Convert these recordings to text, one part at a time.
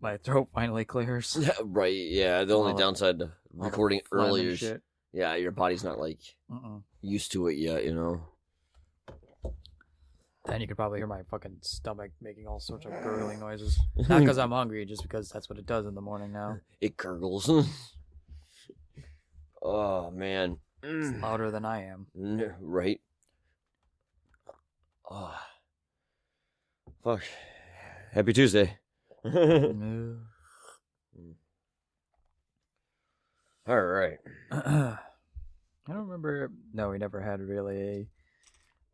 my throat finally clears. Yeah, right, yeah. The only downside to recording earlier is, yeah, your body's not, like, used to it yet, you know? Then you could probably hear my fucking stomach making all sorts of gurgling noises. Not because I'm hungry, just because that's what it does in the morning now. It gurgles. Oh, man. It's louder than I am. Right? Oh. Fuck. Happy Tuesday. No. All right. I don't remember. No, we never had really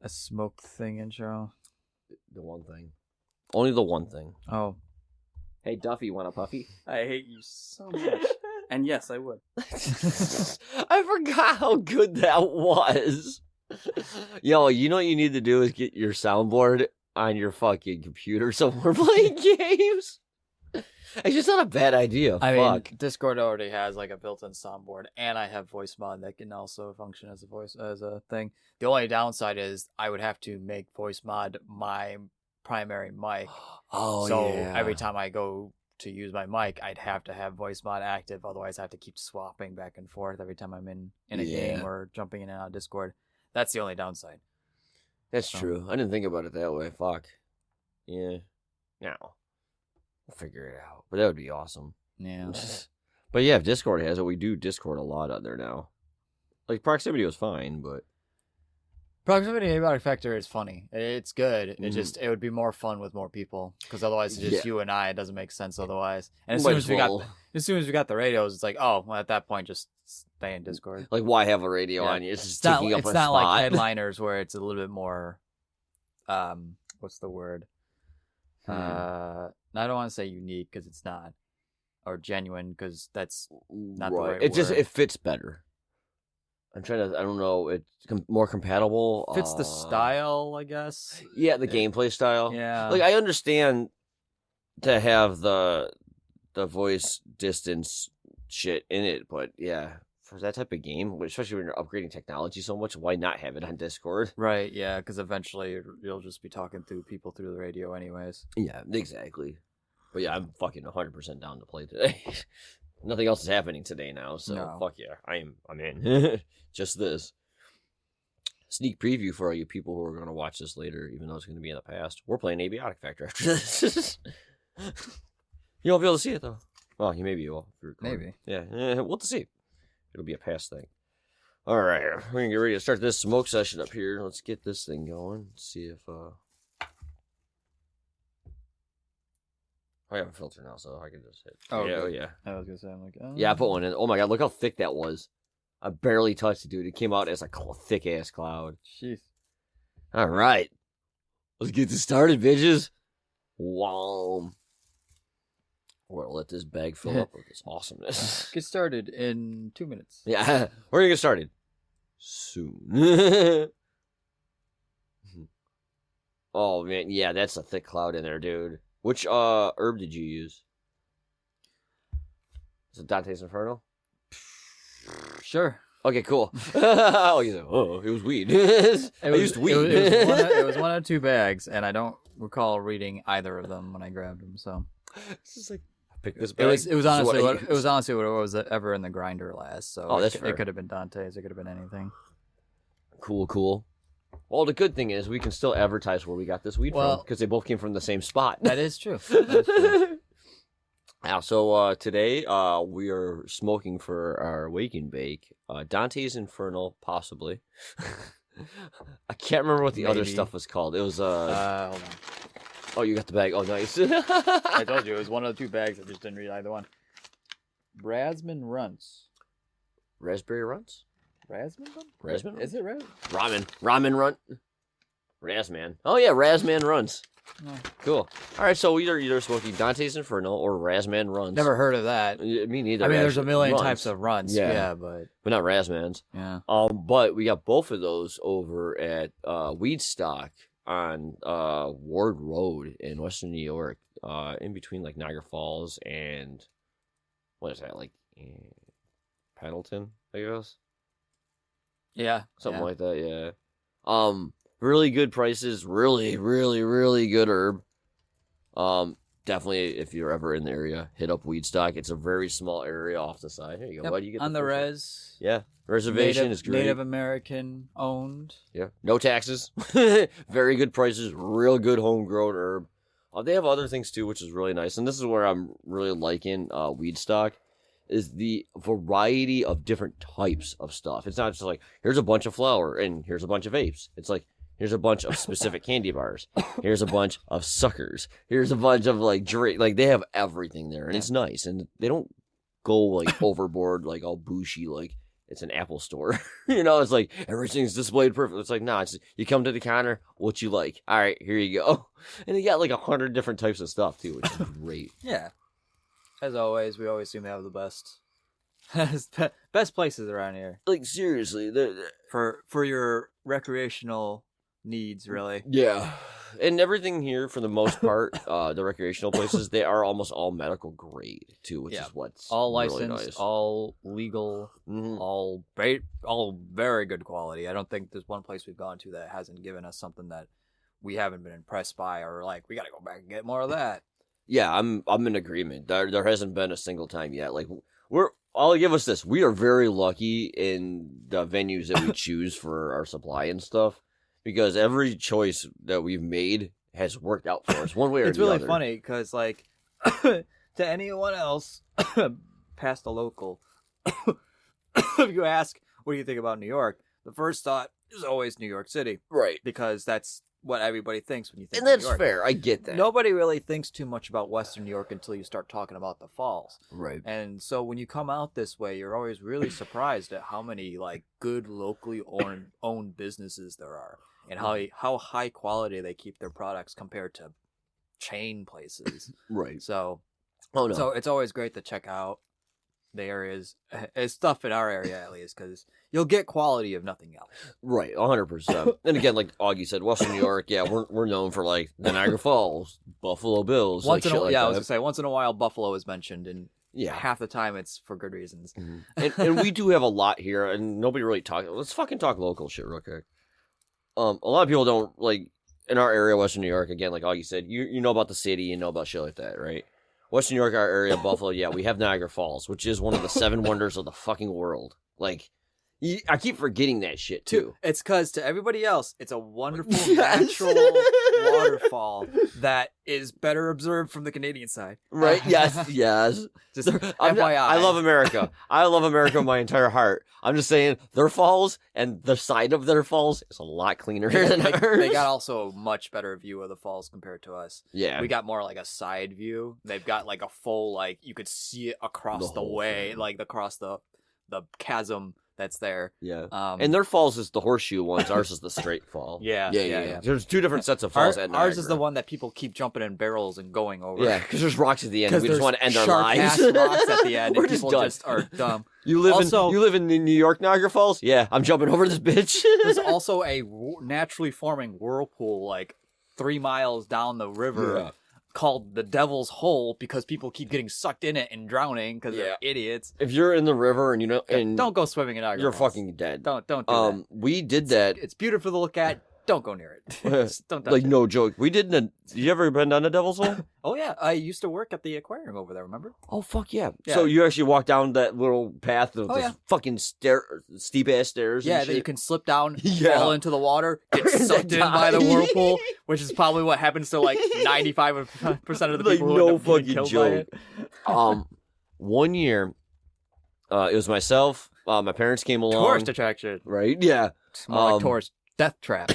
a smoke thing intro. The one thing. Only the one thing. Oh. Hey, Duffy, want a puffy? I hate you so much. And yes, I would. I forgot how good that was. Yo, you know what you need to do is get your soundboard on your fucking computer somewhere playing games. It's just not a bad idea. I mean, Discord already has like a built-in soundboard, and I have voice mod that can also function as a thing. The only downside is I would have to make voice mod my primary mic. Oh, so yeah. every time I go to use my mic, I'd have to have voice mod active. Otherwise, I have to keep swapping back and forth every time I'm in a game or jumping in and out of Discord. That's the only downside. That's true. I didn't think about it that way. Fuck. Yeah. No. We'll figure it out. But that would be awesome. Yeah. But yeah, if Discord has it, we do Discord a lot out there now. Like, proximity was fine, but... Proximity Abiotic Factor is funny. It's good. It would be more fun with more people. Because otherwise, it's just you and I. It doesn't make sense otherwise. And as soon as we got the radios, it's like, oh, well, at that point, just stay in Discord. Like, why have a radio on you? It's just taking up a spot. It's not like Headliners where it's a little bit more, what's the word? I don't want to say unique because it's not, or genuine because that's not the right word. It fits better. I'm trying to, I don't know, it's more compatible. Fits the style, I guess. Yeah, the gameplay style. Yeah. Like, I understand to have the voice distance shit in it, but yeah, for that type of game, especially when you're upgrading technology so much, why not have it on Discord? Right, yeah, because eventually you'll just be talking to people through the radio anyways. Yeah, exactly. But yeah, I'm fucking 100% down to play today. Nothing else is happening today now, so fuck yeah, I'm in. Just this. Sneak preview for all you people who are going to watch this later, even though it's going to be in the past. We're playing Abiotic Factor after this. You won't be able to see it, though. Well, you maybe will. Maybe. Yeah, we'll have to see. It'll be a past thing. All right, we're going to get ready to start this smoke session up here. Let's get this thing going. See if... I have a filter now, so I can just hit. Oh, yeah, okay. yeah. I was going to say, I'm like, oh. Yeah, I put one in. Oh my god, look how thick that was. I barely touched it, dude. It came out as a thick-ass cloud. Jeez. All right. Let's get this started, bitches. Wow. We're going to let this bag fill up with this awesomeness. Get started in 2 minutes. Yeah, we're going to get started soon. Oh, man. Yeah, that's a thick cloud in there, dude. Which herb did you use? Is it Dante's Inferno? Sure. Okay, cool. Oh, it was weed. I used weed. It was one of two bags, and I don't recall reading either of them when I grabbed them. So it's just like I picked this bag. It was honestly what was ever in the grinder last. So that's fair. It could have been Dante's. It could have been anything. Cool. Well, the good thing is we can still advertise where we got this weed from because they both came from the same spot. That is true. Now, so today we are smoking for our wake and bake. Dante's Infernal, possibly. I can't remember what the other stuff was called. It was hold on. Oh, you got the bag. Oh, nice. I told you it was one of the two bags. I just didn't read either one. Raspberry Runts. Raspberry Runts? Raspman? Is it Ramen Runt? Razman. Oh yeah, Razman Runts. Oh. Cool. All right, so we're either smoking Dante's Inferno or Razman Runs. Never heard of that. Me neither. I mean, there's a million types of runs. Yeah, but not Razmans. Yeah. But we got both of those over at WeedStock on Ward Road in Western New York, in between like Niagara Falls and what is that, like Pendleton, I guess. Yeah, something like that. Yeah. Really good prices. Really, really, really good herb. definitely, if you're ever in the area, hit up WeedStock. It's a very small area off the side. Here you go. Yep. Why do you get on the res? Yeah, reservation is great. Native American owned. Yeah, no taxes. Very good prices. Real good homegrown herb. They have other things too, which is really nice. And this is where I'm really liking WeedStock, is the variety of different types of stuff. It's not just like, here's a bunch of flour and here's a bunch of vapes. It's like, here's a bunch of specific candy bars. Here's a bunch of suckers. Here's a bunch of like drink. Like they have everything there, and it's nice. And they don't go like overboard, like all bushy, like it's an Apple store. It's like everything's displayed perfect. It's like, nah, it's you come to the counter, what you like. All right, here you go. And they got like 100 different types of stuff too, which is great. Yeah. As always, we always seem to have the best places around here. Like seriously, for your recreational needs, really. Yeah. And everything here, for the most part, the recreational places, they are almost all medical grade too, which is what's all licensed, really nice. all legal, all very good quality. I don't think there's one place we've gone to that hasn't given us something that we haven't been impressed by, or like we got to go back and get more of that. Yeah, I'm in agreement. There hasn't been a single time yet. Like I'll give us this: we are very lucky in the venues that we choose for our supply and stuff. Because every choice that we've made has worked out for us one way or the other. It's really funny because, like, to anyone else past the local, if you ask, what do you think about New York? The first thought is always New York City. Right. Because that's what everybody thinks when you think of New York. And that's fair. I get that. Nobody really thinks too much about Western New York until you start talking about the falls. Right. And so when you come out this way, you're always really surprised at how many, like, good locally owned businesses there are. And how high quality they keep their products compared to chain places. Right. So, no. So it's always great to check out the areas, stuff in our area at least, because you'll get quality of nothing else. Right, 100%. And again, like Augie said, Western New York, yeah, we're known for like the Niagara Falls, Buffalo Bills. I was gonna say once in a while Buffalo is mentioned, and yeah, half the time it's for good reasons. Mm-hmm. and we do have a lot here, and nobody really talks. Let's fucking talk local shit real quick. A lot of people don't, like, in our area, Western New York, again, like Augie said, you know about the city, you know about shit like that, right? Western New York, our area, Buffalo, yeah, we have Niagara Falls, which is one of the 7 wonders of the fucking world. Like, I keep forgetting that shit, too. It's because to everybody else, it's a wonderful natural waterfall that is better observed from the Canadian side. Right? Yes. Just FYI. I love America. I love America with my entire heart. I'm just saying, their falls and the side of their falls is a lot cleaner than ours. They got also a much better view of the falls compared to us. Yeah. We got more like a side view. They've got like a full, like, you could see it across the way, like across the chasm that's there. Yeah. And their falls is the horseshoe ones. Ours is the straight fall. Yeah. There's 2 different sets of falls at Niagara. Ours is the one that people keep jumping in barrels and going over. Yeah, because there's rocks at the end. We just want to end our lives. There's rocks at the end. We're and just people done. just are dumb. You live in the New York Niagara Falls? Yeah, I'm jumping over this bitch. There's also a naturally forming whirlpool like 3 miles down the river called the Devil's Hole because people keep getting sucked in it and drowning because they're idiots. If you're in the river and don't go swimming in Niagara you're Falls. fucking dead. Don't do that. We did that. It's beautiful to look at. Don't go near it. Don't touch like it. No joke. We did. You ever been down the Devil's Hole? Oh yeah, I used to work at the aquarium over there. Remember? Oh fuck yeah. So you actually walk down that little path of fucking steep ass stairs. Yeah, and that you can slip down, Yeah. fall into the water, get sucked in by the whirlpool, which is probably what happens to like 95% of the people who end up getting killed by it. 1 year, it was myself. My parents came along. Tourist attraction, right? Yeah, it's more like tourist death trap.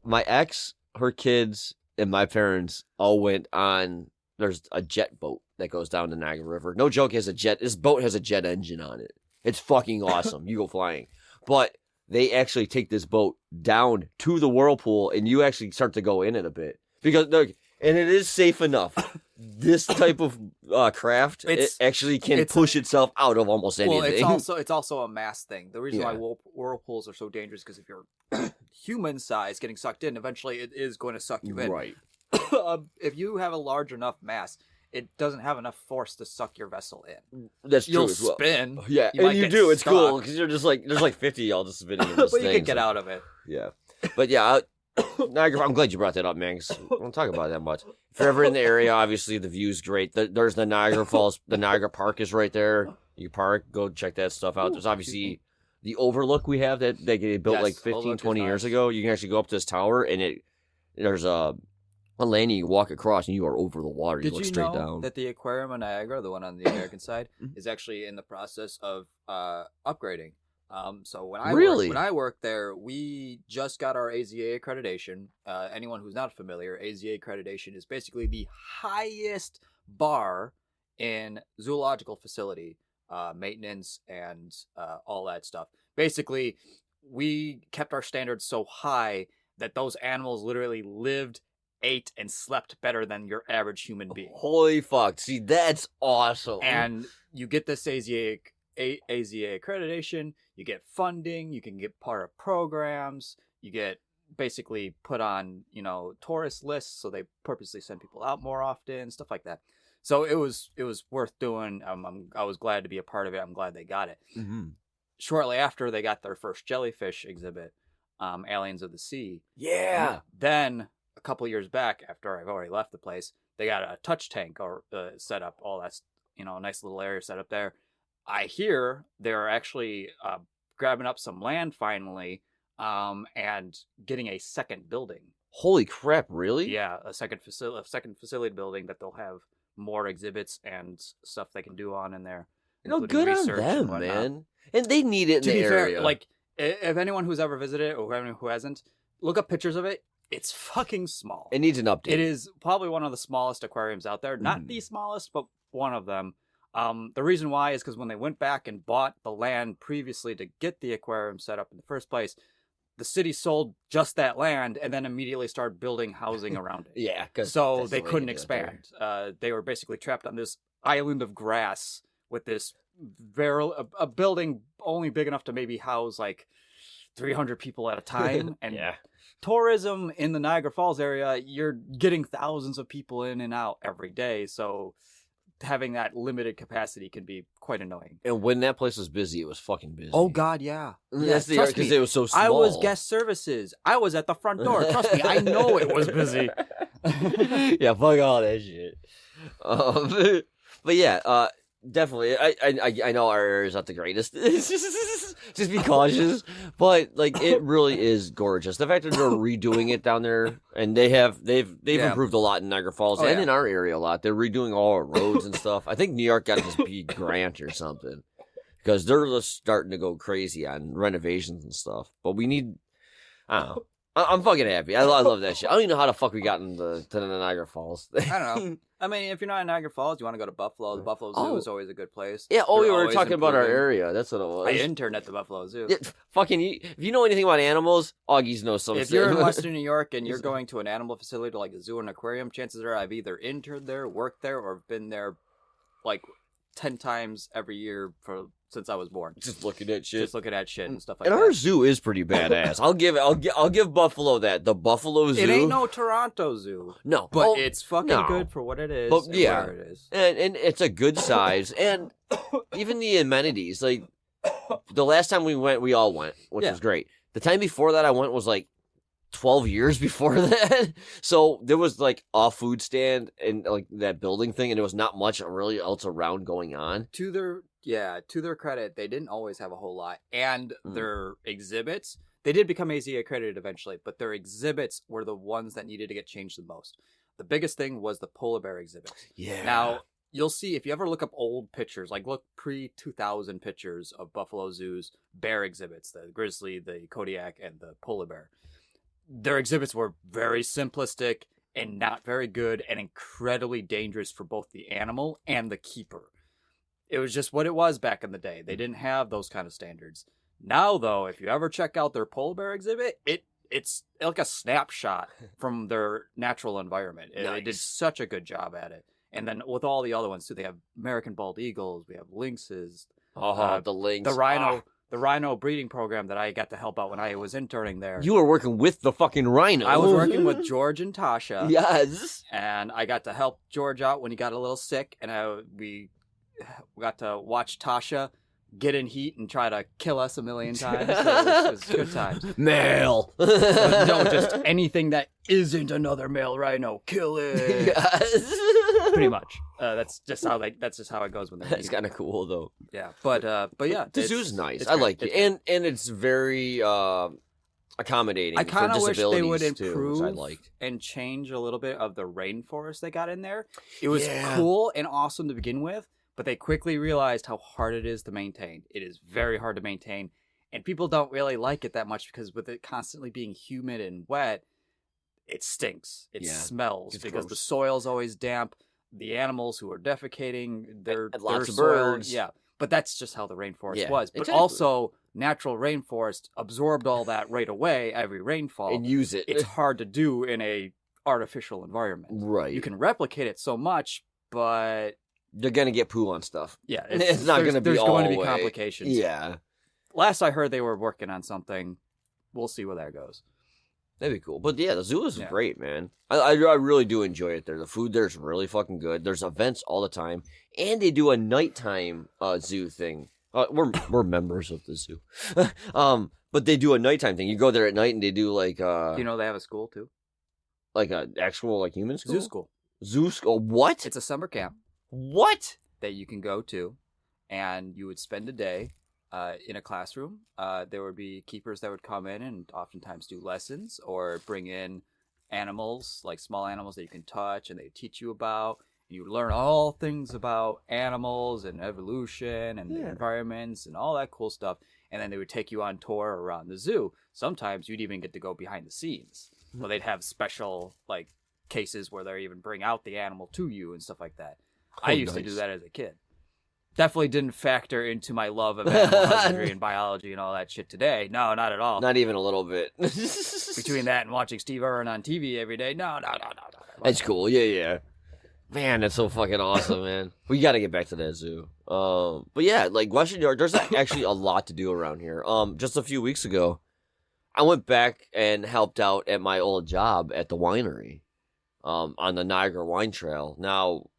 My ex, her kids, and my parents all went on. There's a jet boat that goes down the Niagara River. No joke, this boat has a jet engine on it. It's fucking awesome. You go flying. But they actually take this boat down to the whirlpool, and you actually start to go in it a bit. Because, look, and it is safe enough. This type of craft, it actually can push itself out of almost anything. Well, it's also a mass thing. The reason why whirlpools are so dangerous is because if you're human size getting sucked in, eventually it is going to suck you in. Right. If you have a large enough mass, it doesn't have enough force to suck your vessel in. That's true. You'll as well. spin. Yeah, you do. It's cool because you're just like, there's like 50 y'all just spinning in this but thing. You can get out of it. Yeah. But yeah, Niagara. I'm glad you brought that up, man. 'Cause I don't talk about it that much. If you're ever in the area, obviously the view's great. There's the Niagara Falls. The Niagara Park is right there. You park, go check that stuff out. There's obviously the overlook we have that they built like 15, 20 years ago. You can actually go up to this tower, and there's a landing you walk across, and you are over the water. You look straight down. That the aquarium in Niagara, the one on the American side, is actually in the process of upgrading. So when I worked there, we just got our AZA accreditation. Anyone who's not familiar, AZA accreditation is basically the highest bar in zoological facility. Maintenance and all that stuff. Basically, we kept our standards so high that those animals literally lived, ate, and slept better than your average human being. Holy fuck. See, that's awesome. And you get this AZA accreditation, you get funding, you can get part of programs, you get basically put on, tourist lists, so they purposely send people out more often, stuff like that. So it was worth doing. I was glad to be a part of it. I'm glad they got it. Mm-hmm. Shortly after, they got their first jellyfish exhibit, Aliens of the Sea. Yeah. Then a couple years back, after I've already left the place, they got a touch tank or set up. All that's a nice little area set up there. I hear they're actually grabbing up some land finally, and getting a second building. Holy crap! Really? Yeah, a second facility building that they'll have more exhibits and stuff they can do on in there. Good on them, man. And they need it in the area. Fair, like, if anyone who's ever visited or anyone who hasn't, look up pictures of it. It's fucking small. It needs an update. It is probably one of the smallest aquariums out there. Not the smallest, but one of them. The reason why is because when they went back and bought the land previously to get the aquarium set up in the first place, the city sold just that land and then immediately started building housing around it. Yeah. So they couldn't expand. They were basically trapped on this island of grass with this a building only big enough to maybe house like 300 people at a time. And tourism in the Niagara Falls area, you're getting thousands of people in and out every day. So having that limited capacity can be quite annoying. And when that place was busy, it was fucking busy. Oh God, yeah. That's because it was so small. I was guest services. I was at the front door. Trust me, I know it was busy. Yeah, fuck all that shit. But yeah, definitely. I know our area is not the greatest. Just be cautious. But like, it really is gorgeous. The fact that they're redoing it down there, and they've improved a lot in Niagara Falls and in our area a lot. They're redoing all our roads and stuff. I think New York got this big grant or something because they're just starting to go crazy on renovations and stuff. But we need, I don't know. I'm fucking happy. I love that shit. I don't even know how the fuck we got to the Niagara Falls. I don't know. I mean, if you're not in Niagara Falls, you want to go to Buffalo. The Buffalo Zoo is always a good place. Yeah, we were talking about our area. That's what it was. I interned at the Buffalo Zoo. Yeah, if you know anything about animals, Augie's know something. If you're in Western New York and you're going to an animal facility like a zoo and aquarium, chances are I've either interned there, worked there, or been there like 10 times every year since I was born. Just looking at shit And stuff like that. And our zoo is pretty badass. I'll give Buffalo that. The Buffalo Zoo. It ain't no Toronto Zoo. No. But it's fucking good for what it is. But, yeah. Where it is. And it's a good size. And even the amenities. Like, the last time we went, we all went, which was great. The time before that I went was like 12 years before that. So there was like a food stand and like that building thing, and there was not much really else around going on. To their credit, they didn't always have a whole lot. And their exhibits, they did become AZ accredited eventually, but their exhibits were the ones that needed to get changed the most. The biggest thing was the polar bear exhibit. Yeah. Now, you'll see, if you ever look up old pictures, like look pre-2000 pictures of Buffalo Zoo's bear exhibits, the grizzly, the Kodiak, and the polar bear. Their exhibits were very simplistic and not very good and incredibly dangerous for both the animal and the keeper. It was just what it was back in the day. They didn't have those kind of standards. Now, though, if you ever check out their polar bear exhibit, it's like a snapshot from their natural environment. They did such a good job at it. And then with all the other ones, too, they have American bald eagles, we have lynxes. The lynx. The rhino. The rhino breeding program that I got to help out when I was interning there. You were working with the fucking rhino. I was working with George and Tasha. Yes. And I got to help George out when he got a little sick. And we got to watch Tasha get in heat and try to kill us a million times. So it was good times. Male. No, just anything that isn't another male rhino, kill it. Pretty much. That's just how it goes when they're That's kind of cool though. Yeah, but yeah, the zoo's nice. I like it, and it's very accommodating. I kind of wish they would improve and change a little bit of the rainforest they got in there. It was cool and awesome to begin with, but they quickly realized how hard it is to maintain. It is very hard to maintain, and people don't really like it that much because with it constantly being humid and wet, it stinks. It smells because gross. The soil's always damp. The animals who are defecating, they're lots of birds. Yeah, but that's just how the rainforest was. But also, natural rainforest absorbed all that right away every rainfall and use it. It's hard to do in a artificial environment. Right. You can replicate it so much, but they're gonna get poo on stuff. Yeah, it's not gonna be. There's all going to be way. complications. Yeah. Last I heard, they were working on something. We'll see where that goes. That'd be cool. But yeah, the zoo is great, man. I really do enjoy it there. The food there's really fucking good. There's events all the time. And they do a nighttime zoo thing. We're members of the zoo. But they do a nighttime thing. You go there at night and they do like you know they have a school too? Like an actual like human school? Zoo school. Zoo school. What? It's a summer camp. What? That you can go to, and you would spend a day in a classroom. There would be keepers that would come in and oftentimes do lessons or bring in animals, like small animals that you can touch and they teach you about. You learn all things about animals and evolution and the environments and all that cool stuff. And then they would take you on tour around the zoo. Sometimes you'd even get to go behind the scenes. Well, they'd have special like cases where they even bring out the animal to you and stuff like that. I used to do that as a kid. Definitely didn't factor into my love of animal husbandry and biology and all that shit today. No, not at all. Not even a little bit. Between that and watching Steve Irwin on TV every day, no. That's cool. Yeah. Man, that's so fucking awesome, man. We got to get back to that zoo. But yeah, like Western New York, there's actually a lot to do around here. Just a few weeks ago, I went back and helped out at my old job at the winery. On the Niagara Wine Trail. Now,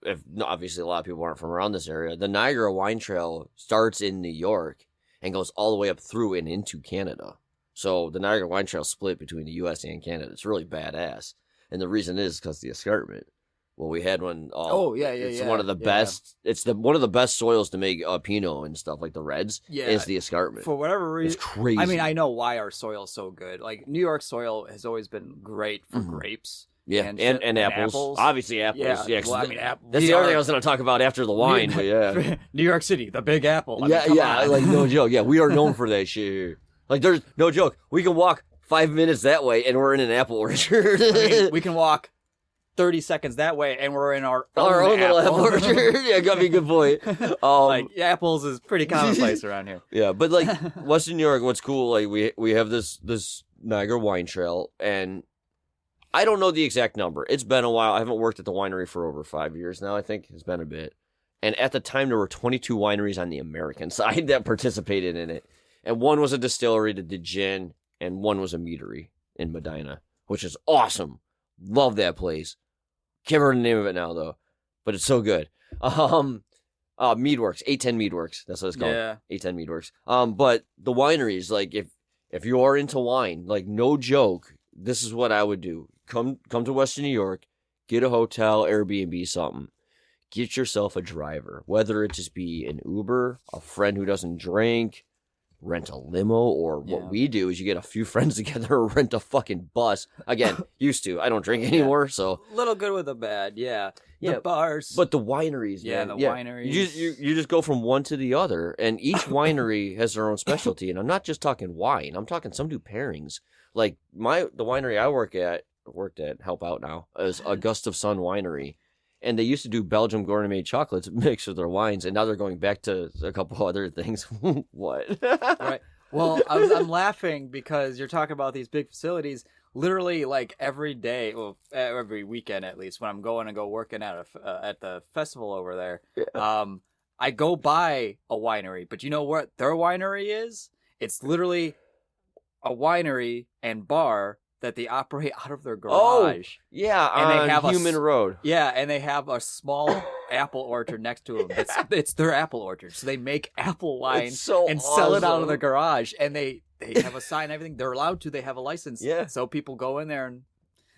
obviously a lot of people aren't from around this area, the Niagara Wine Trail starts in New York and goes all the way up through and into Canada. So the Niagara Wine Trail split between the U.S. and Canada. It's really badass. And the reason is because the escarpment. Well, we had one. It's one of the best. It's one of the best soils to make Pinot and stuff like the reds. Yeah, is the escarpment. For whatever reason, it's crazy. I mean, I know why our soil is so good. Like New York soil has always been great for grapes. Yeah, and apples. Obviously apples. Yeah, well, I mean, that's the other thing I was going to talk about after the wine, but yeah. New York City, the Big Apple. I mean, like no joke. Yeah, we are known for that shit. Like there's no joke. We can walk 5 minutes that way and we're in an apple orchard. I mean, we can walk 30 seconds that way and we're in our own little apple orchard. Yeah, got me a good point. Like apples is pretty commonplace around here. Yeah, but like Western New York, what's cool, like we have this Niagara Wine Trail, and I don't know the exact number. It's been a while. I haven't worked at the winery for over 5 years now, I think. It's been a bit. And at the time, there were 22 wineries on the American side that participated in it. And one was a distillery that did gin, and one was a meadery in Medina, which is awesome. Love that place. Can't remember the name of it now, though. But it's so good. Meadworks, 810 Meadworks. That's what it's called. Yeah. 810 Meadworks. But the wineries, like, if you are into wine, like, no joke, this is what I would do. Come to Western New York, get a hotel, Airbnb, something. Get yourself a driver, whether it just be an Uber, a friend who doesn't drink, rent a limo, or what we do is you get a few friends together or rent a fucking bus. Again, used to. I don't drink anymore, so. Little good with the bad, yeah. The bars. But the wineries, man. Wineries. You just go from one to the other, and each winery has their own specialty, and I'm not just talking wine. I'm talking some do pairings. Like the winery I worked at, help out now, is Augusta Sun Winery. And they used to do Belgium gourmet chocolates mixed with their wines, and now they're going back to a couple other things. What? Right. Well, I'm laughing because you're talking about these big facilities. Literally, like every day, well, every weekend at least, when I'm going working at the festival over there, I go by a winery. But you know what their winery is? It's literally a winery and bar that they operate out of their Oh, garage. yeah, And they on have Human Road. Yeah, and they have a small apple orchard next to them. It's their apple orchard. So they make apple wine and sell it out of their garage. And they have a sign and everything. They're allowed to. They have a license. Yeah. So people go in there and...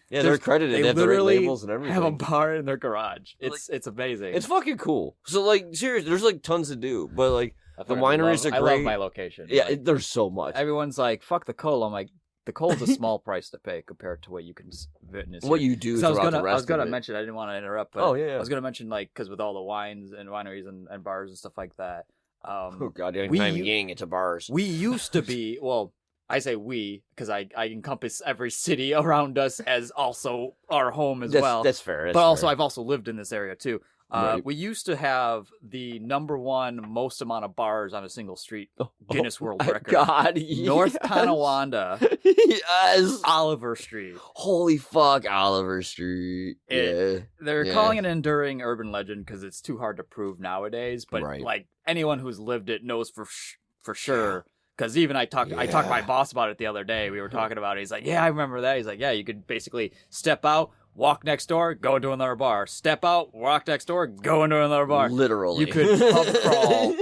Yeah, they're accredited. They have the right labels and everything. Have a bar in their garage. It's amazing. It's fucking cool. So, like, seriously, there's, like, tons to do. But, like, the wineries are great. I love my location. Yeah, like, there's so much. Everyone's like, fuck the coal. I'm like, the coal's a small price to pay compared to what you can witness. What you do throughout the rest I was gonna of it. mention, I didn't want to interrupt, but I was gonna mention, like, because with all the wines and wineries and bars and stuff like that. Oh, God, I'm not even getting into bars. We used to be, well... I say we because I encompass every city around us as also our home as well. That's fair. But also, I've also lived in this area too. Right. We used to have the #1 most amount of bars on a single street Guinness World Record. God, North Tonawanda. Yes. Oliver Street. Holy fuck, Oliver Street. They're calling it an enduring urban legend because it's too hard to prove nowadays. But like anyone who's lived it knows for sure. Because even I talked to my boss about it the other day. We were talking about it. He's like, yeah, I remember that. He's like, yeah, you could basically step out, walk next door, go into another bar. Step out, walk next door, go into another bar. Literally. You could pub crawl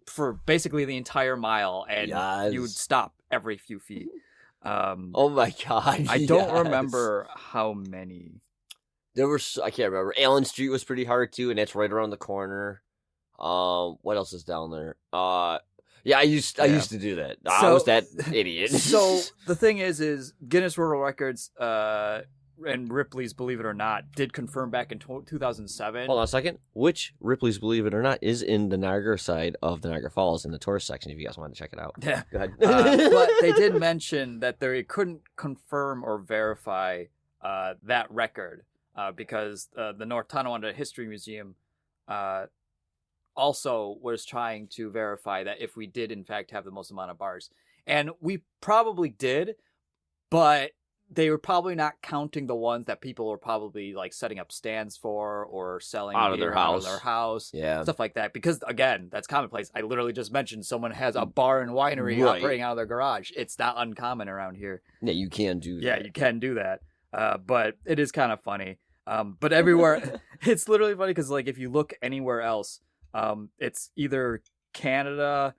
for basically the entire mile, and you would stop every few feet. Oh my God. I don't remember how many. There were, I can't remember. Allen Street was pretty hard too, and that's right around the corner. What else is down there? Yeah, I used to do that. I was that idiot. So the thing is Guinness World Records and Ripley's Believe It or Not did confirm back in 2007. Hold on a second. Which Ripley's Believe It or Not is in the Niagara side of the Niagara Falls in the tourist section if you guys want to check it out. Yeah. Go ahead. But they did mention that they couldn't confirm or verify that record because the North Tonawanda History Museum also was trying to verify that if we did in fact have the most amount of bars. And we probably did, but they were probably not counting the ones that people were probably like setting up stands for or selling out of their house. Yeah. Stuff like that. Because again, that's commonplace. I literally just mentioned someone has a bar and winery operating out of their garage. It's not uncommon around here. Yeah, you can do that. Yeah, you can do that. But it is kind of funny. But everywhere, it's literally funny because like if you look anywhere else, it's either Canada,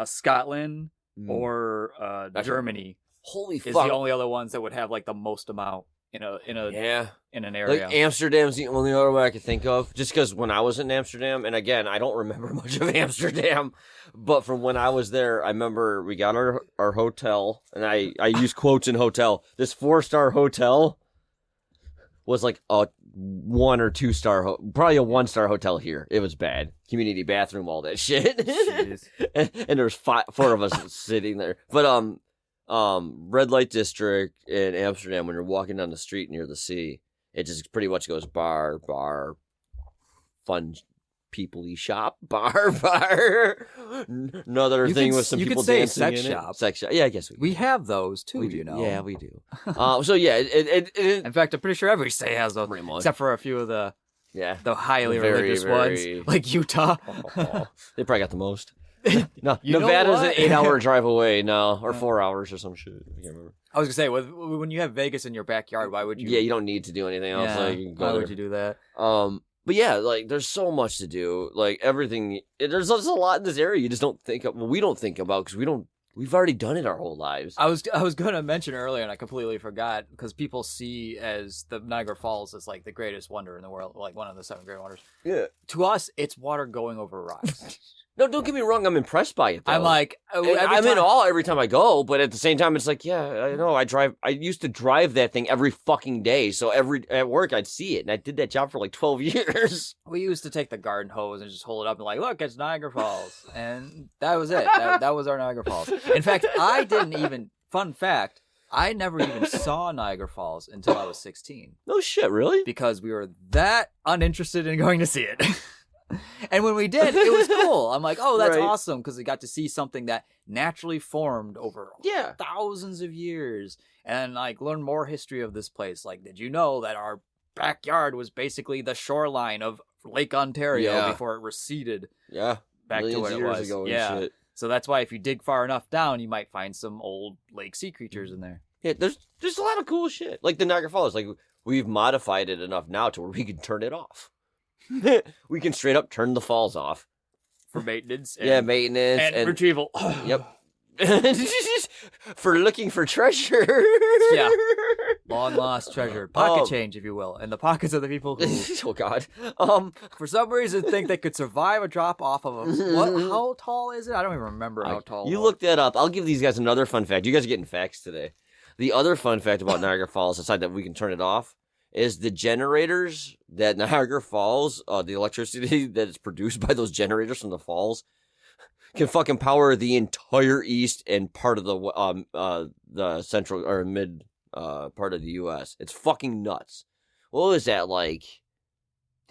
Scotland, or Germany. Holy fuck! Is the only other ones that would have like the most amount in an area. Like Amsterdam's the only other one I could think of. Just because when I was in Amsterdam, and again, I don't remember much of Amsterdam, but from when I was there, I remember we got our hotel, and I use quotes in hotel. This 4-star hotel was like a 1 or 2 star, probably a 1-star hotel here. It was bad. Community bathroom, all that shit. and there's 4 of us sitting there. But red light district in Amsterdam, when you're walking down the street near the sea, it just pretty much goes bar, fun people-y shop, bar. Another thing with some people dancing in it. Sex shop. Yeah, I guess we have those too. You know. Yeah, we do. So yeah, in fact, I'm pretty sure every state has those, except for a few of the highly religious ones, like Utah. They probably got the most. No, Nevada's an 8-hour drive away now, or 4 hours or some shit. I can't remember. I was gonna say, when you have Vegas in your backyard, why would you? Yeah, you don't need to do anything else. Yeah, like, you can go why there. would you do that? But yeah, like there's so much to do. Like everything, there's a lot in this area you just don't think of. Well, we don't think about because we've already done it our whole lives. I was gonna mention earlier, and I completely forgot because people see as the Niagara Falls as like the greatest wonder in the world, like one of the 7 great wonders. Yeah. To us, it's water going over rocks. No, don't get me wrong. I'm impressed by it, though. I'm like... I'm in awe every time I go, but at the same time, it's like, yeah, I know. I used to drive that thing every fucking day, so at work, I'd see it, and I did that job for like 12 years. We used to take the garden hose and just hold it up and like, look, it's Niagara Falls. And that was it. That was our Niagara Falls. In fact, fun fact, I never even saw Niagara Falls until I was 16. No shit, really? Because we were that uninterested in going to see it. And when we did, it was cool. I'm like, oh, that's awesome, because we got to see something that naturally formed over thousands of years and like learn more history of this place. Like, did you know that our backyard was basically the shoreline of Lake Ontario before it receded back to what it was? Ago and shit. So that's why if you dig far enough down, you might find some old lake sea creatures in there. Yeah, there's a lot of cool shit. Like the Niagara Falls, like we've modified it enough now to where we can turn it off. We can straight up turn the falls off. For maintenance. Maintenance. And retrieval. Yep. For looking for treasure. Yeah. Long lost treasure. Pocket change, if you will. In the pockets of the people who... Oh, God. For some reason, think they could survive a drop off of a... How tall is it? I don't even remember how tall. You look that up. I'll give these guys another fun fact. You guys are getting facts today. The other fun fact about Niagara Falls, aside that we can turn it off, is the generators that Niagara Falls, the electricity that is produced by those generators from the falls, can fucking power the entire east and part of the central or mid part of the U.S. It's fucking nuts. What was that, like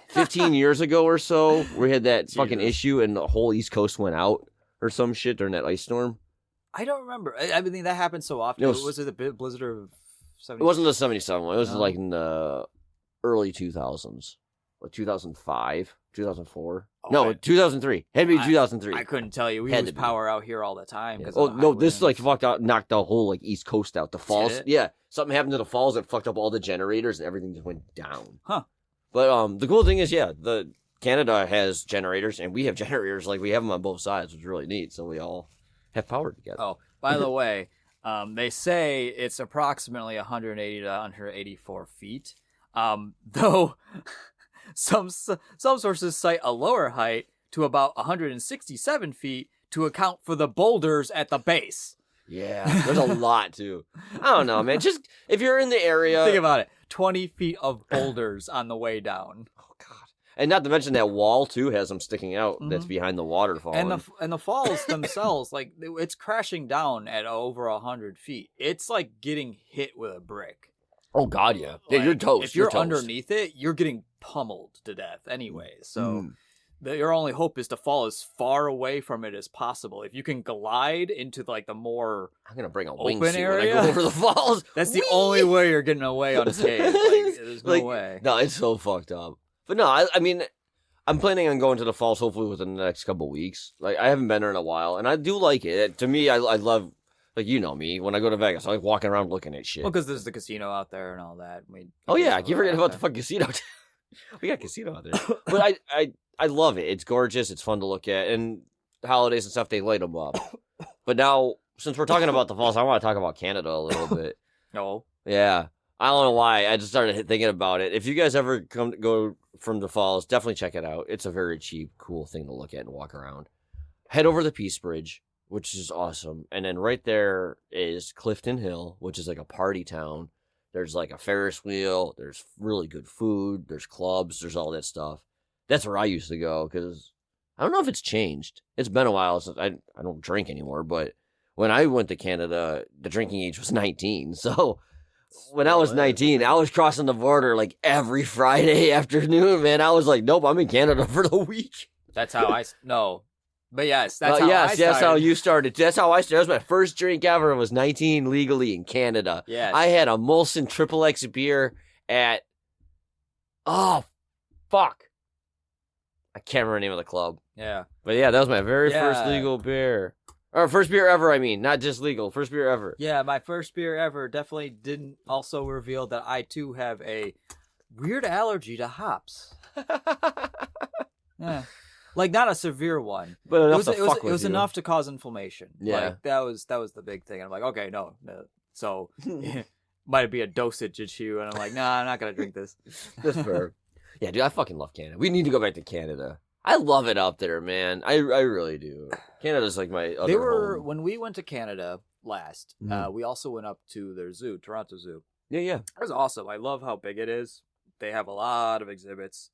15 years ago or so? We had that fucking issue and the whole East Coast went out or some shit during that ice storm. I don't remember. I mean, that happened so often. Was it the blizzard of 77? It wasn't the 77 one. It was like in the early 2000s. Like 2005, 2004. No, 2003. Had to be 2003. I couldn't tell you. We had power out here all the time. Oh, no, this like knocked the whole like East Coast out. The falls. Yeah, something happened to the falls that fucked up all the generators and everything just went down. Huh. But the cool thing is, the Canada has generators and we have generators. Like we have them on both sides, which is really neat. So we all have power together. Oh, by the way, they say it's approximately 180 to 184 feet. Though some sources cite a lower height to about 167 feet to account for the boulders at the base. Yeah, there's a lot too. I don't know, man. Just if you're in the area, think about it: 20 feet of boulders on the way down. Oh God! And not to mention that wall too has them sticking out. Mm-hmm. That's behind the waterfall. And the falls themselves, like it's crashing down at over 100 feet. It's like getting hit with a brick. Oh God, yeah. Yeah, you're toast. If you're underneath it, you're getting pummeled to death anyway. So your only hope is to fall as far away from it as possible. If you can glide into like the more I'm gonna bring a open wingsuit area when I go over the falls. That's the only way you're getting away unscathed. Like, there's no way. No, it's so fucked up. But no, I mean, I'm planning on going to the falls hopefully within the next couple of weeks. Like I haven't been there in a while, and I do like it. To me, I love. Like, you know me, when I go to Vegas, I like walking around looking at shit. Well, because there's the casino out there and all that. I keep forgetting about the fucking casino. We got a casino out there. But I love it. It's gorgeous. It's fun to look at. And holidays and stuff, they light them up. But now, since we're talking about the falls, I want to talk about Canada a little bit. No. Yeah. I don't know why. I just started thinking about it. If you guys ever go from the falls, definitely check it out. It's a very cheap, cool thing to look at and walk around. Head over the Peace Bridge, which is awesome. And then right there is Clifton Hill, which is like a party town. There's like a Ferris wheel. There's really good food. There's clubs. There's all that stuff. That's where I used to go because I don't know if it's changed. It's been a while since I don't drink anymore. But when I went to Canada, the drinking age was 19. So when I was 19, I was crossing the border like every Friday afternoon, man. I was like, nope, I'm in Canada for the week. That's how no. But yes, that's how I started. That's how you started. That's how I started. That was my first drink ever. I was 19 legally in Canada. Yes. I had a Molson Triple X beer at, oh, fuck. I can't remember the name of the club. Yeah. But yeah, that was my very first legal beer. Or first beer ever, I mean. Not just legal. First beer ever. Yeah, my first beer ever definitely didn't also reveal that I, too, have a weird allergy to hops. Yeah. Like, not a severe one. But enough it was enough to cause inflammation. Yeah. Like, that was the big thing. And I'm like, okay, no. So, might be a dosage issue. And I'm like, nah, I'm not going to drink this. That's fair. Yeah, dude, I fucking love Canada. We need to go back to Canada. I love it out there, man. I really do. Canada's like my other home. When we went to Canada last, we also went up to their zoo, Toronto Zoo. Yeah. It was awesome. I love how big it is. They have a lot of exhibits.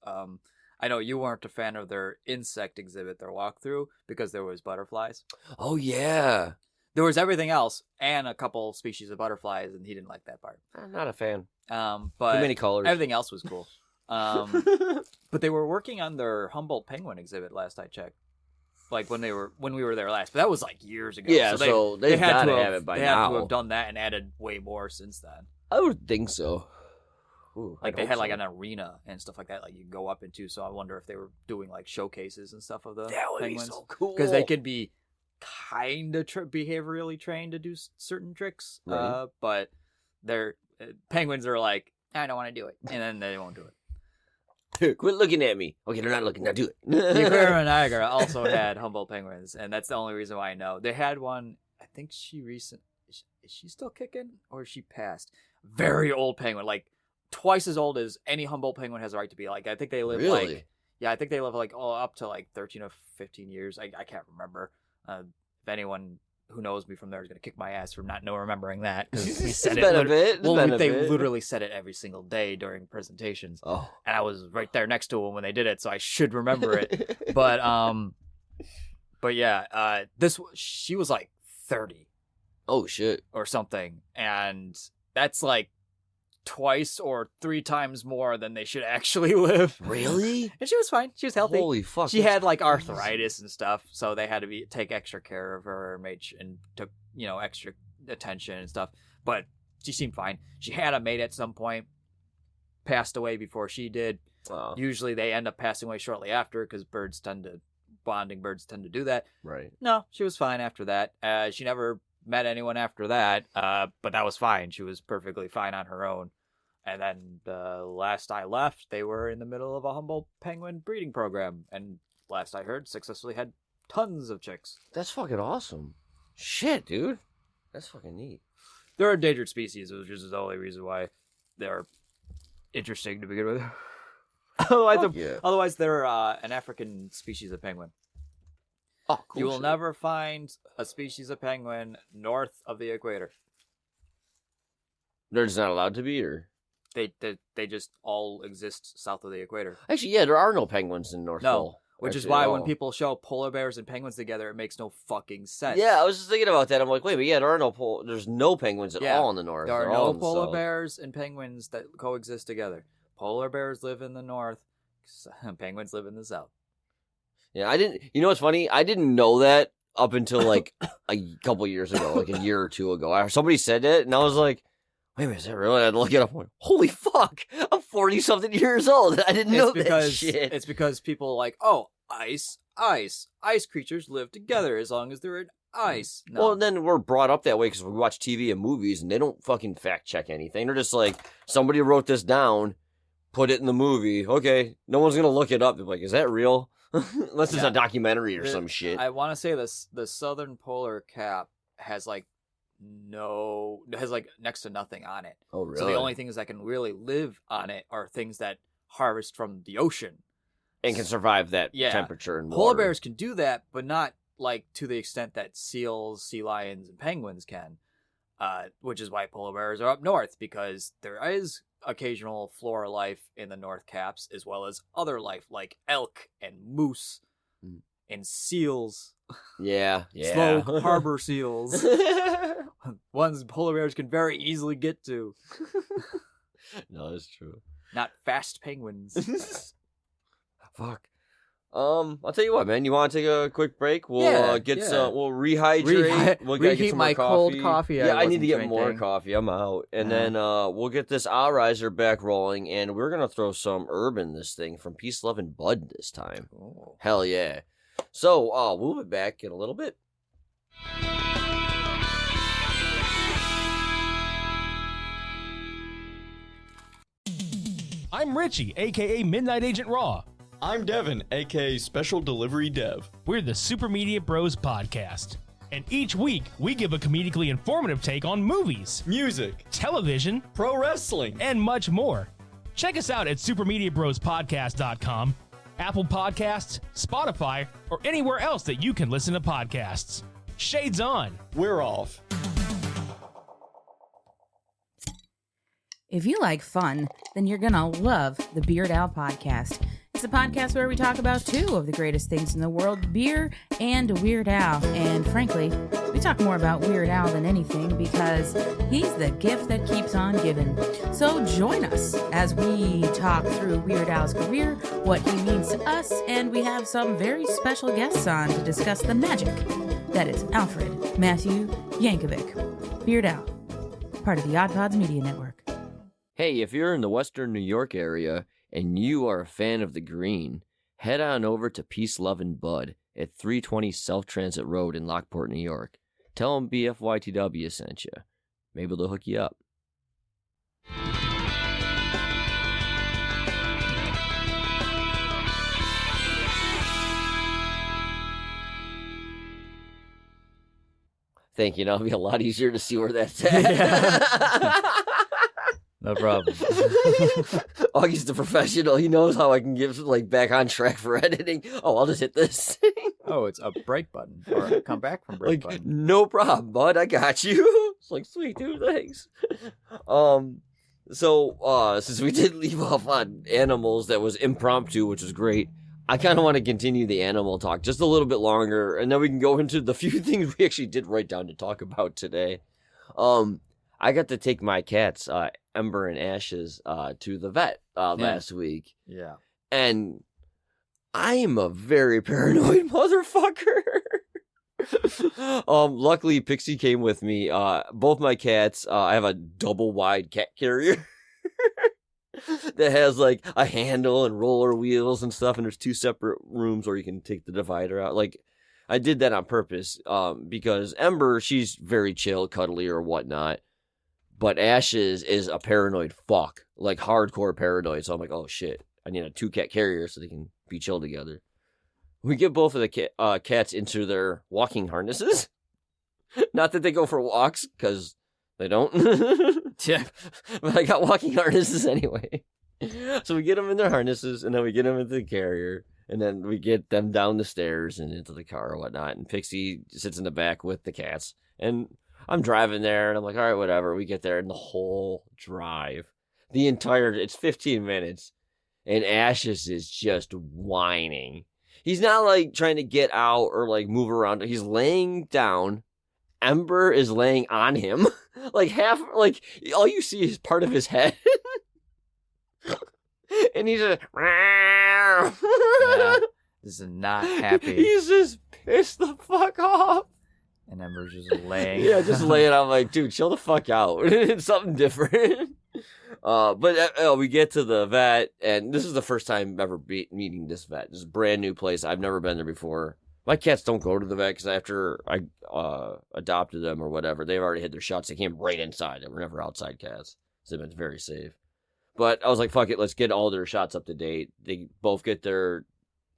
I know you weren't a fan of their insect exhibit, their walkthrough, because there was butterflies. Oh, yeah. There was everything else and a couple species of butterflies, and he didn't like that part. I'm not a fan. But too many colors. Everything else was cool. But they were working on their Humboldt penguin exhibit last I checked. Like when we were there last. But that was like years ago. Yeah, so they had to have it by now. They had to have done that and added way more since then. I would think so. Ooh, like they had like an arena and stuff like that, like you can go up into. So I wonder if they were doing like showcases and stuff of the penguins. Be so cool because they could be kind of behaviorally trained to do certain tricks. Right. But penguins are like, I don't want to do it, and then they won't do it. Quit looking at me. Okay, they're not looking. Now do it. The aquarium in Niagara also had Humboldt penguins, and that's the only reason why I know. They had one. I think is she still kicking, or is she passed? Very old penguin, like twice as old as any Humboldt penguin has a right to be. Like I think they live I think they live like up to like 13 or 15 years. I can't remember. If anyone who knows me from there is gonna kick my ass for not remembering that, because we said it. They literally said it every single day during presentations. Oh, and I was right there next to them when they did it, so I should remember it. But yeah, she was like 30. Oh shit, or something, and that's like twice or 3 times more than they should actually live. Really? And she was fine. She was healthy. Holy fuck. She had like arthritis and stuff, so they had to take extra care of her, and took, extra attention and stuff. But she seemed fine. She had a mate at some point, passed away before she did. Usually they end up passing away shortly after, because bonding birds tend to do that. Right. No, she was fine after that. She never met anyone after that, but that was fine. She was perfectly fine on her own. And then the last I left, they were in the middle of a Humboldt penguin breeding program, and last I heard, successfully had tons of chicks. That's fucking awesome. Shit, dude. That's fucking neat. They're a endangered species, which is the only reason why they're interesting to begin with. Otherwise, they're an African species of penguin. Oh, cool. You will never find a species of penguin north of the equator. They're just not allowed to be, or? They just all exist south of the equator. Actually, yeah, there are no penguins in North Pole. Which is why when people show polar bears and penguins together, it makes no fucking sense. Yeah, I was just thinking about that. I'm like, wait, but yeah, there's no penguins at all in the north. There are no polar bears and penguins that coexist together. Polar bears live in the north, penguins live in the south. Yeah, you know what's funny? I didn't know that up until like a couple years ago, like a year or two ago. Somebody said it, and I was like, wait a minute, is that real? And I had to look it up. I'm like, holy fuck, I'm 40-something years old. I didn't know that shit. It's because people are like, ice creatures live together as long as they're in ice. No. Well, then we're brought up that way because we watch TV and movies, and they don't fucking fact check anything. They're just like, somebody wrote this down, put it in the movie. Okay, no one's gonna look it up. They're like, is that real? Unless it's a documentary or some shit. I want to say the southern polar cap has next to nothing on it. Oh, really? So the only things that can really live on it are things that harvest from the ocean and can survive that temperature and water. Polar bears can do that, but not like to the extent that seals, sea lions, and penguins can. Which is why polar bears are up north, because there is occasional flora life in the North Caps, as well as other life like elk and moose and seals. Yeah. Slow harbor seals. Ones polar bears can very easily get to. No, that's true. Not fast penguins. Fuck. I'll tell you what, man. You want to take a quick break? We'll get some. We'll rehydrate. We'll reheat my cold coffee. Yeah, I need to get more coffee. I'm out, and then we'll get this Arizer back rolling, and we're gonna throw some herb in this thing from Peace, Love, and Bud this time. Oh. Hell yeah! So we'll be back in a little bit. I'm Richie, aka Midnight Agent Raw. I'm Devin, aka Special Delivery Dev. We're the Super Media Bros podcast. And each week, we give a comedically informative take on movies, music, television, pro wrestling, and much more. Check us out at supermediabrospodcast.com, Apple Podcasts, Spotify, or anywhere else that you can listen to podcasts. Shades on. We're off. If you like fun, then you're gonna love the Beard Owl Podcast. It's a podcast where we talk about 2 of the greatest things in the world, beer and Weird Al. And frankly, we talk more about Weird Al than anything because he's the gift that keeps on giving. So join us as we talk through Weird Al's career, what he means to us, and we have some very special guests on to discuss the magic that is Alfred Matthew Yankovic. Weird Al, part of the Odd Pods Media Network. Hey, if you're in the Western New York area and you are a fan of the green, head on over to Peace, Love, and Bud at 320 South Transit Road in Lockport, New York. Tell them BFYTW sent you. Maybe they'll hook you up. Thank you. Now it'll be a lot easier to see where that's at. No problem. Augie's the professional. He knows how I can get like back on track for editing. Oh, I'll just hit this. Oh, it's a break button or a come back from break like, button. no problem, bud. I got you. It's like, sweet, dude. Thanks. So since we did leave off on animals, that was impromptu, which was great. I kind of want to continue the animal talk just a little bit longer, and then we can go into the few things we actually did write down to talk about today. I got to take my cats, Ember and Ashes, to the vet last week. Yeah. And I am a very paranoid motherfucker. Luckily, Pixie came with me. Both my cats, I have a double wide cat carrier. That has like a handle and roller wheels and stuff, and there's 2 separate rooms where you can take the divider out. Like, I did that on purpose, because Ember, she's very chill, cuddly or whatnot, but Ashes is a paranoid fuck, like hardcore paranoid. So I'm like, oh shit, I need a 2-cat carrier so they can be chill together. We get both of the cats into their walking harnesses. Not that they go for walks, because they don't. Yeah. But I got walking harnesses anyway. So we get them in their harnesses, and then we get them into the carrier, and then we get them down the stairs and into the car or whatnot. And Pixie sits in the back with the cats. And I'm driving there, and I'm like, all right, whatever. We get there, and the whole drive, it's 15 minutes, and Ashes is just whining. He's not, like, trying to get out or, like, move around. He's laying down. Ember is laying on him. Like, all you see is part of his head. And he's just... Yeah, this is not happy. He's just pissed the fuck off. And Ember's just laying. Yeah, just laying. I'm like, dude, chill the fuck out. It's something different. But we get to the vet, and this is the first time ever meeting this vet. This is a brand new place. I've never been there before. My cats don't go to the vet because after I adopted them or whatever, they've already had their shots. They came right inside. They were never outside cats. So they've been very safe. But I was like, fuck it, let's get all their shots up to date. They both get their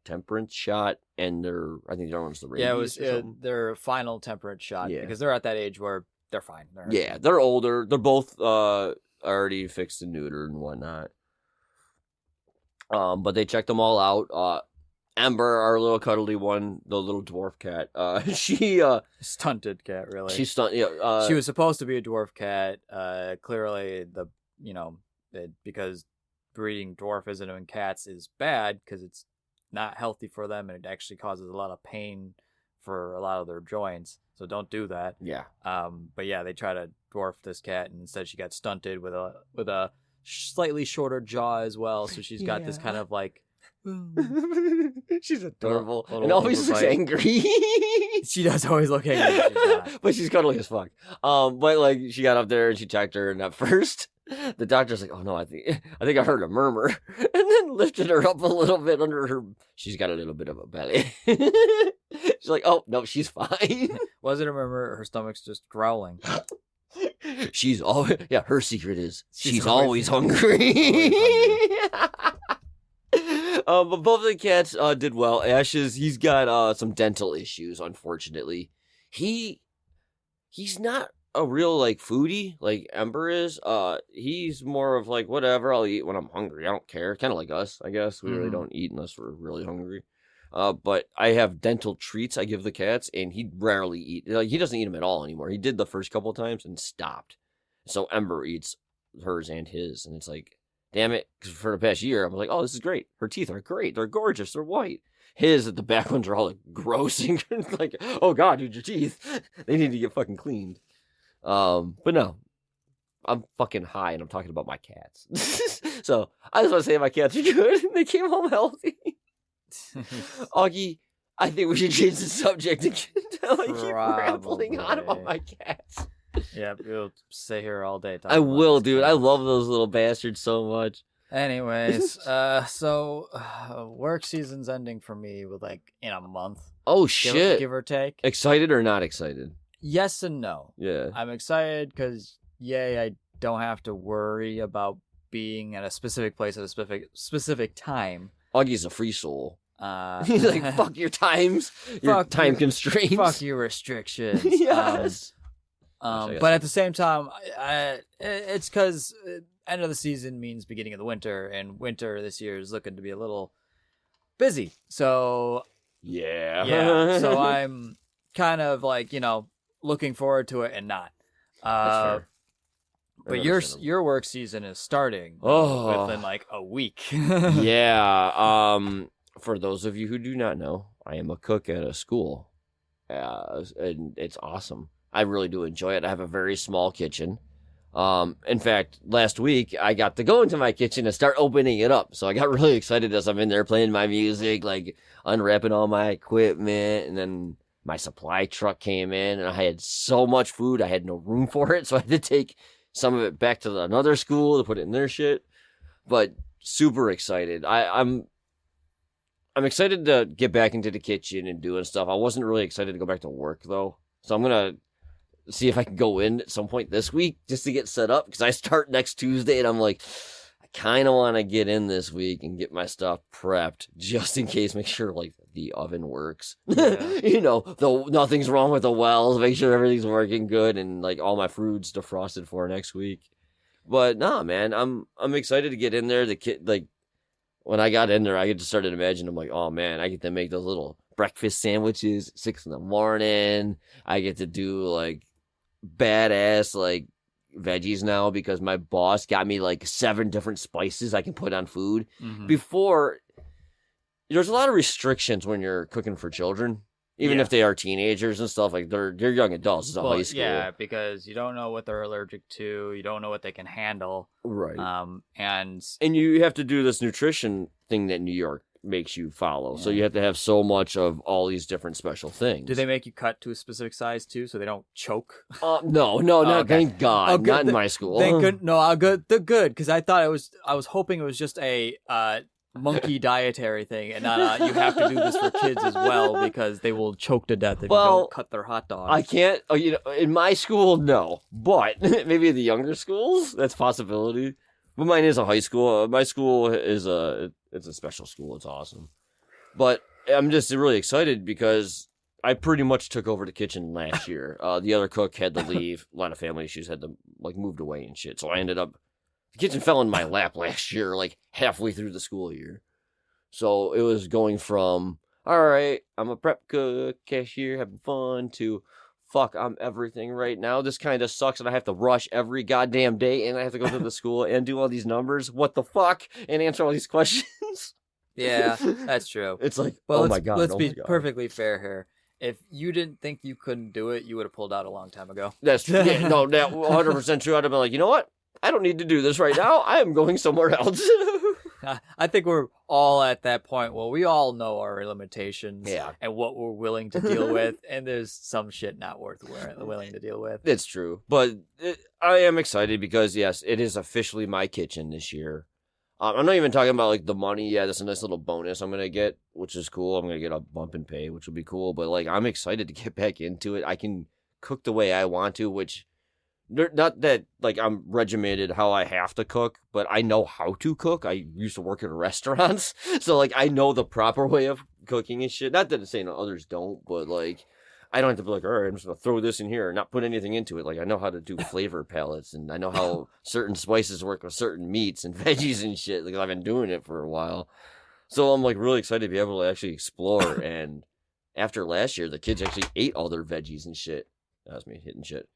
temperance shot and I think the other one's the rabies. Yeah, it was their final temperance shot because they're at that age where they're fine. They're older. They're both already fixed and neutered and whatnot. But they checked them all out. Ember, our little cuddly one, the little dwarf cat, she stunted cat, really. She's stunted. Yeah, she was supposed to be a dwarf cat. Clearly, because breeding dwarfism in cats is bad because it's not healthy for them and it actually causes a lot of pain for a lot of their joints. So don't do that. Yeah. But yeah, they try to dwarf this cat, and instead she got stunted with a slightly shorter jaw as well. So she's got this kind of like. She's adorable and always looks angry. She does always look angry. But she's cuddly as fuck. But like she got up there and she checked her, and at first the doctor's like, "Oh no, I think I heard a murmur," and then lifted her up a little bit under her. She's got a little bit of a belly. She's like, "Oh no, she's fine." Wasn't a murmur. Her stomach's just growling. She's always her secret is she's always hungry. But both of the cats did well. Ashes, he's got some dental issues, unfortunately. He's not a real like foodie like Ember is. He's more of like, whatever, I'll eat when I'm hungry. I don't care. Kind of like us, I guess. We really don't eat unless we're really hungry. But I have dental treats I give the cats, and he rarely eat. Like, he doesn't eat them at all anymore. He did the first couple of times and stopped. So Ember eats hers and his, and it's like, damn it, because for the past year, I'm like, oh, this is great. Her teeth are great. They're gorgeous. They're white. His, the back ones are all like gross and like, oh God, dude, your teeth. They need to get fucking cleaned. But no, I'm fucking high and I'm talking about my cats. So I just want to say my cats are good. They came home healthy. Augie, I think we should change the subject again. I keep rambling on about my cats. Yeah, we'll stay here all day. I will, dude. I love those little bastards so much. Anyways, so work season's ending for me with like in a month. Oh shit! Give or take. Excited or not excited? Yes and no. Yeah. I'm excited because I don't have to worry about being at a specific place at a specific time. Augie's a free soul. He's like, fuck your times, your time constraints. Fuck your restrictions. Yes. But at the same time, it's because end of the season means beginning of the winter, and winter this year is looking to be a little busy. So yeah. So I'm kind of like, looking forward to it and not. That's fair. But your work season is starting within like a week. Yeah. For those of you who do not know, I am a cook at a school, and it's awesome. I really do enjoy it. I have a very small kitchen. In fact, last week I got to go into my kitchen and start opening it up. So I got really excited as I'm in there playing my music, like unwrapping all my equipment, and then my supply truck came in, and I had so much food I had no room for it, so I had to take some of it back to another school to put it in their shit. But super excited. I'm excited to get back into the kitchen and doing stuff. I wasn't really excited to go back to work though, so I'm gonna see if I can go in at some point this week just to get set up, because I start next Tuesday, and I'm like, I kind of want to get in this week and get my stuff prepped just in case, make sure like the oven works. Yeah. Though nothing's wrong with the wells, make sure everything's working good, and like all my food's defrosted for next week. But nah, man, I'm excited to get in there. The kid, like when I got in there, I just started imagining, I'm like, oh man, I get to make those little breakfast sandwiches at 6 a.m. I get to do like badass like veggies now because my boss got me like 7 different spices I can put on food. Mm-hmm. Before, there's a lot of restrictions when you're cooking for children, even if they are teenagers and stuff. Like they're young adults. It's a high school. Yeah, because you don't know what they're allergic to. You don't know what they can handle. Right. And you have to do this nutrition thing that New York makes you follow. So you have to have so much of all these different special things. Do they make you cut to a specific size too, so they don't choke? No, not thank God. Not in my school. Thank good. No, good. The good, because I was hoping it was just a monkey dietary thing, and not you have to do this for kids as well because they will choke to death if you don't cut their hot dogs. I can't. In my school, no, but maybe the younger schools, that's a possibility. But mine is a high school. My school is it's a special school. It's awesome. But I'm just really excited because I pretty much took over the kitchen last year. The other cook had to leave. A lot of family issues, had to like moved away and shit. So I ended up, the kitchen fell in my lap last year, like halfway through the school year. So it was going from, all right, I'm a prep cook, cashier, having fun, to fuck, I'm everything right now. This kind of sucks, and I have to rush every goddamn day, and I have to go to the school and do all these numbers. What the fuck? And answer all these questions. Yeah, that's true. It's like, well, my God. Let's be perfectly fair here. If you didn't think you couldn't do it, you would have pulled out a long time ago. That's true. Yeah, no, that 100% true. I'd have been like, you know what? I don't need to do this right now. I am going somewhere else. I think we're all at that point where we all know our limitations and what we're willing to deal with, and there's some shit not worth willing to deal with. It's true. But I am excited because, yes, it is officially my kitchen this year. I'm not even talking about like the money. Yeah, that's a nice little bonus I'm going to get, which is cool. I'm going to get a bump in pay, which will be cool. But like, I'm excited to get back into it. I can cook the way I want to, which... Not that, like, I'm regimented how I have to cook, but I know how to cook. I used to work in restaurants, so, like, I know the proper way of cooking and shit. Not that it's saying others don't, but, like, I don't have to be like, all right, I'm just going to throw this in here and not put anything into it. Like, I know how to do flavor palettes, and I know how certain spices work with certain meats and veggies and shit. Like, I've been doing it for a while. So I'm, like, really excited to be able to actually explore, and after last year, the kids actually ate all their veggies and shit. That was me hitting shit.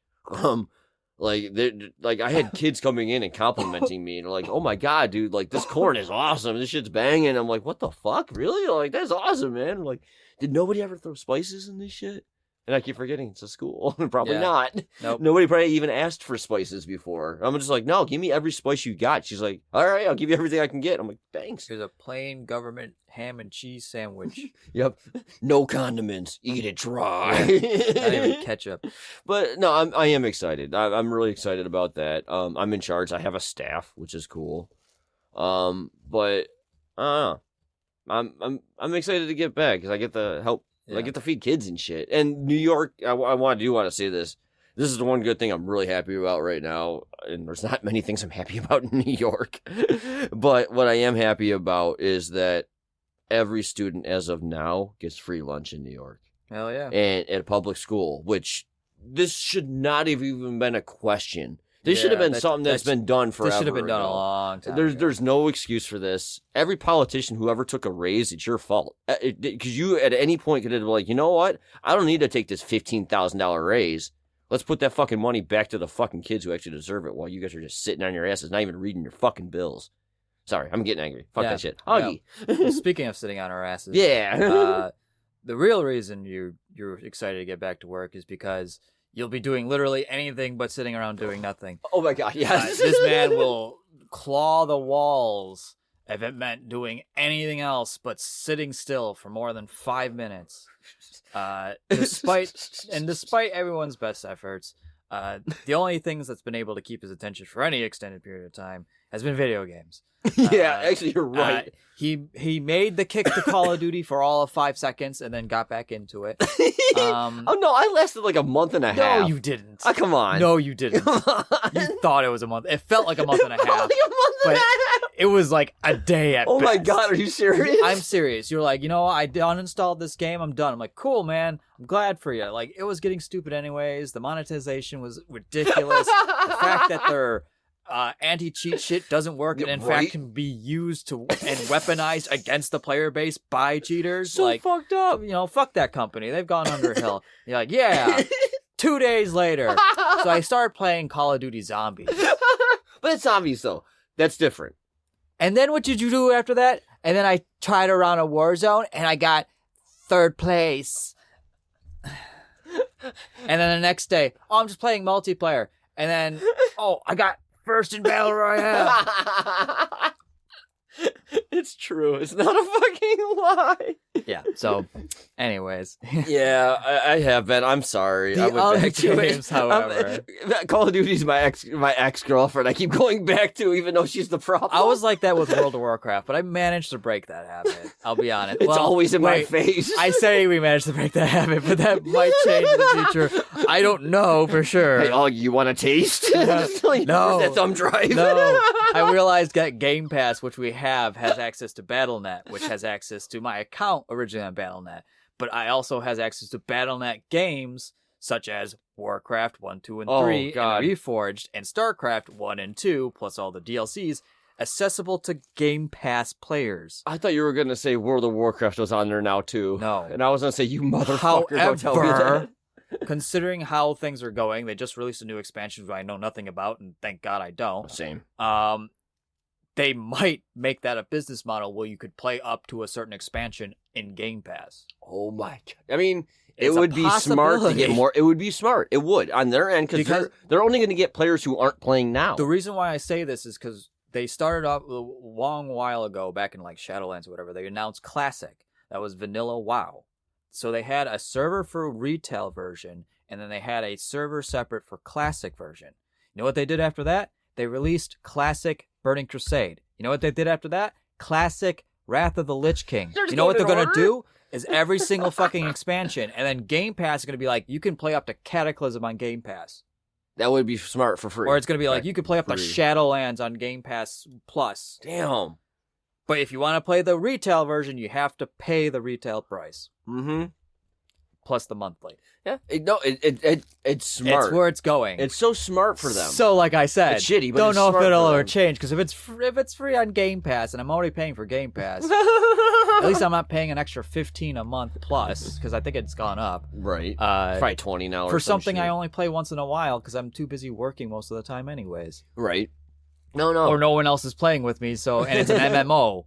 Like I had kids coming in and complimenting me and like, oh my God, dude, like this corn is awesome. This shit's banging. I'm like, what the fuck? Really? Like, that's awesome, man. I'm like, did nobody ever throw spices in this shit? And I keep forgetting it's a school. Probably not. Nope. Nobody probably even asked for spices before. I'm just like, no, give me every spice you got. She's like, all right, I'll give you everything I can get. I'm like, thanks. Here's a plain government ham and cheese sandwich. Yep. No condiments. Eat it dry. Not even ketchup. But no, I am excited. I'm really excited about that. I'm in charge. I have a staff, which is cool. But I don't know. I'm excited to get back because I get to help. Yeah. I get to feed kids and shit. And New York, I want to say this. This is the one good thing I'm really happy about right now. And there's not many things I'm happy about in New York. But what I am happy about is that every student as of now gets free lunch in New York. Hell yeah. And at a public school, which this should not have even been a question. This should have been something that's been done forever. This should have been done a long time ago. There's no excuse for this. Every politician who ever took a raise, it's your fault. Because you at any point could have been like, you know what? I don't need to take this $15,000 raise. Let's put that fucking money back to the fucking kids who actually deserve it while you guys are just sitting on your asses, not even reading your fucking bills. Sorry, I'm getting angry. Fuck that shit. Augie. Yeah. Speaking of sitting on our asses. Yeah. The real reason you're excited to get back to work is because you'll be doing literally anything but sitting around doing nothing. Oh my God, yes. This man will claw the walls if it meant doing anything else but sitting still for more than 5 minutes. Despite everyone's best efforts, the only things that's been able to keep his attention for any extended period of time has been video games. Yeah, actually, you're right. He made the kick to Call of Duty for all of 5 seconds and then got back into it. Oh no, I lasted like a month and a half. No, you didn't. Oh, come on. No, you didn't. You thought it was a month. It felt like a month and a half. Like a month and a half. It was like a day at Oh best. my God, are you serious? I'm serious. You're like, I uninstalled this game. I'm done. I'm like, cool, man. I'm glad for you. Like, it was getting stupid anyways. The monetization was ridiculous. The fact that their anti-cheat shit doesn't work and in fact can be used to and weaponized against the player base by cheaters. So like, fucked up. Fuck that company. They've gone under a hill. You're like, yeah. 2 days later. So I started playing Call of Duty Zombies. But it's zombies, though. That's different. And then what did you do after that? And then I tried around a Warzone and I got 3rd place. And then the next day, I'm just playing multiplayer. And then, I got 1st in Battle Royale. It's true. It's not a fucking lie. Yeah. So, anyways. Yeah, I have been. I'm sorry. I went back to games, however. Call of Duty's my ex-girlfriend. I keep going back to, even though she's the problem. I was like that with World of Warcraft, but I managed to break that habit. I'll be honest. It's always in my face. I say we managed to break that habit, but that might change in the future. I don't know for sure. Hey, Augie, you want a taste? No. Where's that thumb drive? No. I realized that Game Pass, which we have, has access to Battle.net, which has access to my account originally on Battle.net. But I also has access to Battle.net games such as Warcraft 1, 2, and 3, and Reforged, and StarCraft 1 and 2, plus all the DLCs, accessible to Game Pass players. I thought you were going to say World of Warcraft was on there now, too. No. And I was going to say, you motherfucker, don't tell me However, that. considering how things are going, they just released a new expansion I know nothing about, and thank God I don't. Same. They might make that a business model where you could play up to a certain expansion in Game Pass. Oh my God. I mean, it It's a would be smart to get possibility. more. It would be smart. It would on their end because they're only going to get players who aren't playing now. The reason why I say this is because they started off a long while ago, back in like Shadowlands or whatever. They announced Classic. That was vanilla WoW. So they had a server for retail version, and then they had a server separate for Classic version. You know what they did after that? They released Classic Burning Crusade. You know what they did after that? Classic Wrath of the Lich King. You know what they're going to do? Is every single fucking expansion. And then Game Pass is going to be like, you can play up to Cataclysm on Game Pass. That would be smart for free. Or it's going to be like, you can play up to Shadowlands on Game Pass Plus. Damn. But if you want to play the retail version, you have to pay the retail price. Mm-hmm. Plus the monthly. Yeah. It's smart. It's where it's going. It's so smart for them. So, like I said, it's shitty, but don't it's know if smart it'll for ever them. change. Because if it's free on Game Pass, and I'm already paying for Game Pass, at least I'm not paying an extra $15 a month plus, because I think it's gone up. Right. Probably 20 now. For something shit. I only play once in a while, because I'm too busy working most of the time, anyways. Right. No. Or no one else is playing with me. So, and it's an MMO.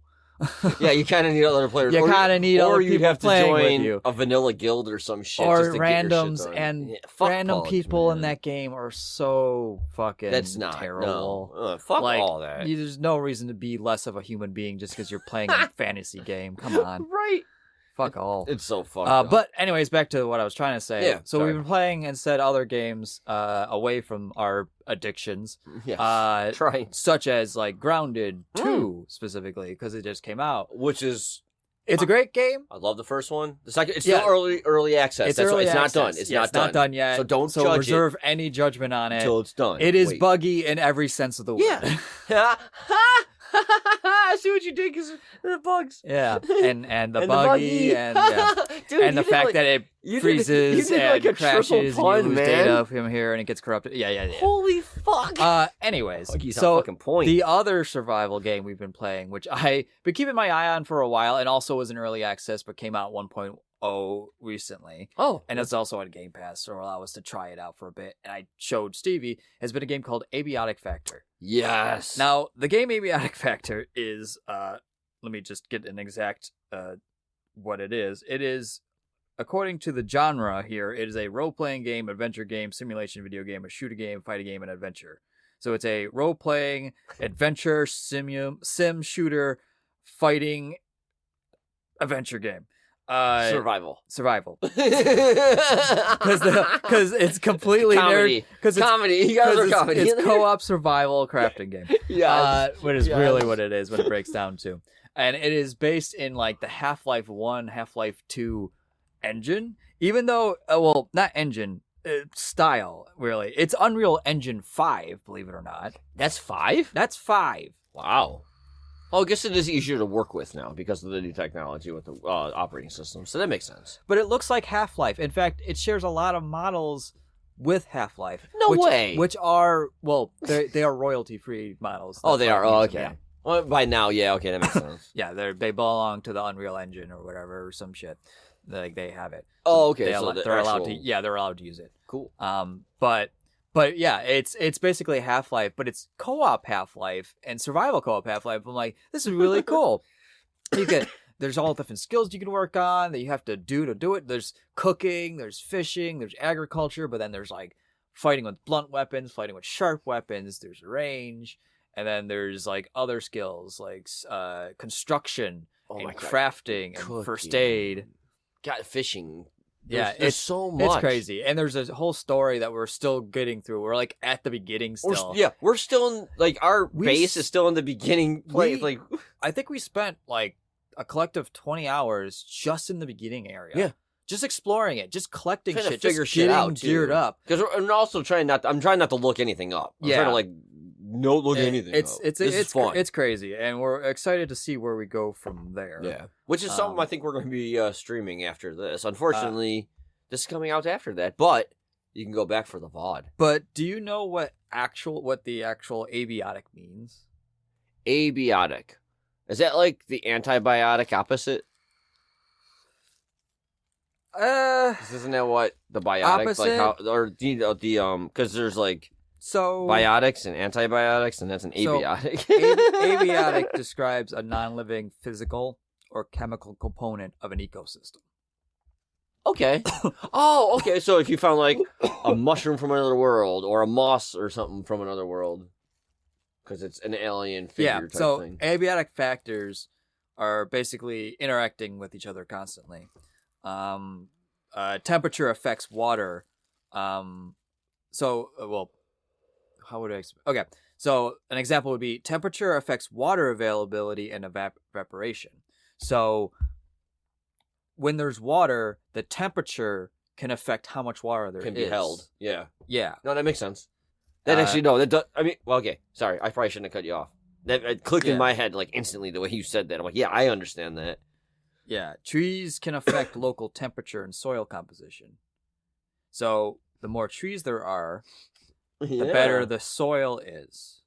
Yeah, you kind of need other players. You kind of need other or people you'd have to playing with join you. a vanilla guild or some shit. Or just to get your randoms, shit done. and fuck random college, people man. in that game are so fucking That's terrible. No. Fuck like, all that. There's no reason to be less of a human being just because you're playing a fantasy game. Come on. Right. Fuck all. It's so fucked up. But anyways, back to what I was trying to say. Yeah, so sorry. we've been playing instead other games away from our addictions. Yes. Trying. Such as like Grounded 2 specifically, because it just came out. Which is... It's a great game. I love the first one. The second, it's still early access. It's That's early why it's access. not done. It's not done yet. So don't so judge reserve any judgment on it until it's done. It is Wait. buggy in every sense of the word. Yeah. I see what you did because the bugs. Yeah, and the buggy, and Dude, and the fact that it freezes you did like and a crashes, triple and you pun, lose man. data from here, and it gets corrupted. Yeah. Holy fuck! Anyways, Buggy's on so fucking point. the other survival game we've been playing, which I've been keeping my eye on for a while, and also was in early access, but came out 1.0 recently. Oh, And it's also on Game Pass, so allow us to try it out for a bit. And I showed Stevie, has been a game called Abiotic Factor. yes. Now, the game Abiotic Factor is, let me just get an exact, what it is. It is, according to the genre here, it is a role-playing game, adventure game, simulation video game, a shooter game, fighting game, and adventure. So it's a role-playing, adventure, sim shooter, fighting, adventure game. Survival. Because it's completely Comedy. Comedy. You guys are comedy. It's co-op survival crafting game. Yes. What is Yes. really what it is when it breaks down to. And it is based in like the Half-Life 1, Half-Life 2 engine. Even though, well, not engine, style, really. It's Unreal Engine 5, believe it or not. That's 5? That's 5. Wow. Oh, I guess it is easier to work with now because of the new technology with the operating system. So that makes sense. But it looks like Half-Life. In fact, it shares a lot of models with Half-Life. No way. Which are, well, they are royalty-free models. Oh, That's they why are? I'm Oh, using okay. them. Well, by now, yeah, okay, that makes sense. Yeah, they belong to the Unreal Engine or whatever, or some shit. Like, they have it. Oh, okay, They're so allowed to. actual- Yeah, they're allowed to use it. Cool. But yeah, it's basically Half-Life, but it's co-op Half-Life and survival co-op Half-Life. I'm like, this is really cool. There's all different skills you can work on that you have to do it. There's cooking, there's fishing, there's agriculture, but then there's like fighting with blunt weapons, fighting with sharp weapons. There's range, and then there's like other skills like construction Oh my and God. crafting and first aid. Got fishing. Yeah, There's so much. It's crazy, and there's a whole story that we're still getting through. We're like at the beginning still. We're still in, like, our base is still in the beginning place. Like, I think we spent like a collective 20 hours just in the beginning area. Yeah. Just exploring it, just collecting trying to shit, figure just shit getting out, too. geared up. because I'm also trying not to look anything up. I'm trying to, like, not look anything up. It's fun. It's crazy, and we're excited to see where we go from there. Yeah. Which is something I think we're going to be streaming after this. Unfortunately, this is coming out after that, but you can go back for the VOD. But do you know what the actual abiotic means? Abiotic. Is that like the antibiotic opposite? Isn't that what the biotics like? How or because there's like biotics and antibiotics, and that's an abiotic. Abiotic describes a non-living physical or chemical component of an ecosystem. Okay. Oh, okay. So if you found like a mushroom from another world or a moss or something from another world, because it's an alien figure type thing. Abiotic factors are basically interacting with each other constantly. Temperature affects water. How would I explain? Okay, so an example would be temperature affects water availability and evaporation. So when there's water, the temperature can affect how much water there can be held. Yeah. Yeah. No, that makes sense. That actually, no, that does, I mean, well, okay, sorry, I probably shouldn't have cut you off. That clicked in my head, like, instantly, the way you said that. I'm like, yeah, I understand that. Yeah, trees can affect local temperature and soil composition. So the more trees there are, the better the soil is,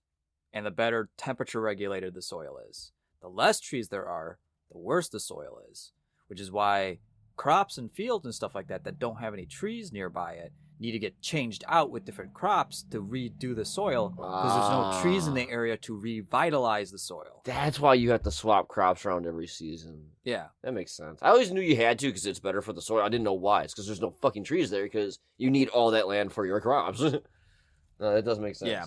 and the better temperature regulated the soil is. The less trees there are, the worse the soil is, which is why crops and fields and stuff like that don't have any trees nearby it need to get changed out with different crops to redo the soil because there's no trees in the area to revitalize the soil. That's why you have to swap crops around every season. Yeah. That makes sense. I always knew you had to because it's better for the soil. I didn't know why. It's because there's no fucking trees there because you need all that land for your crops. No, that does make sense. Yeah.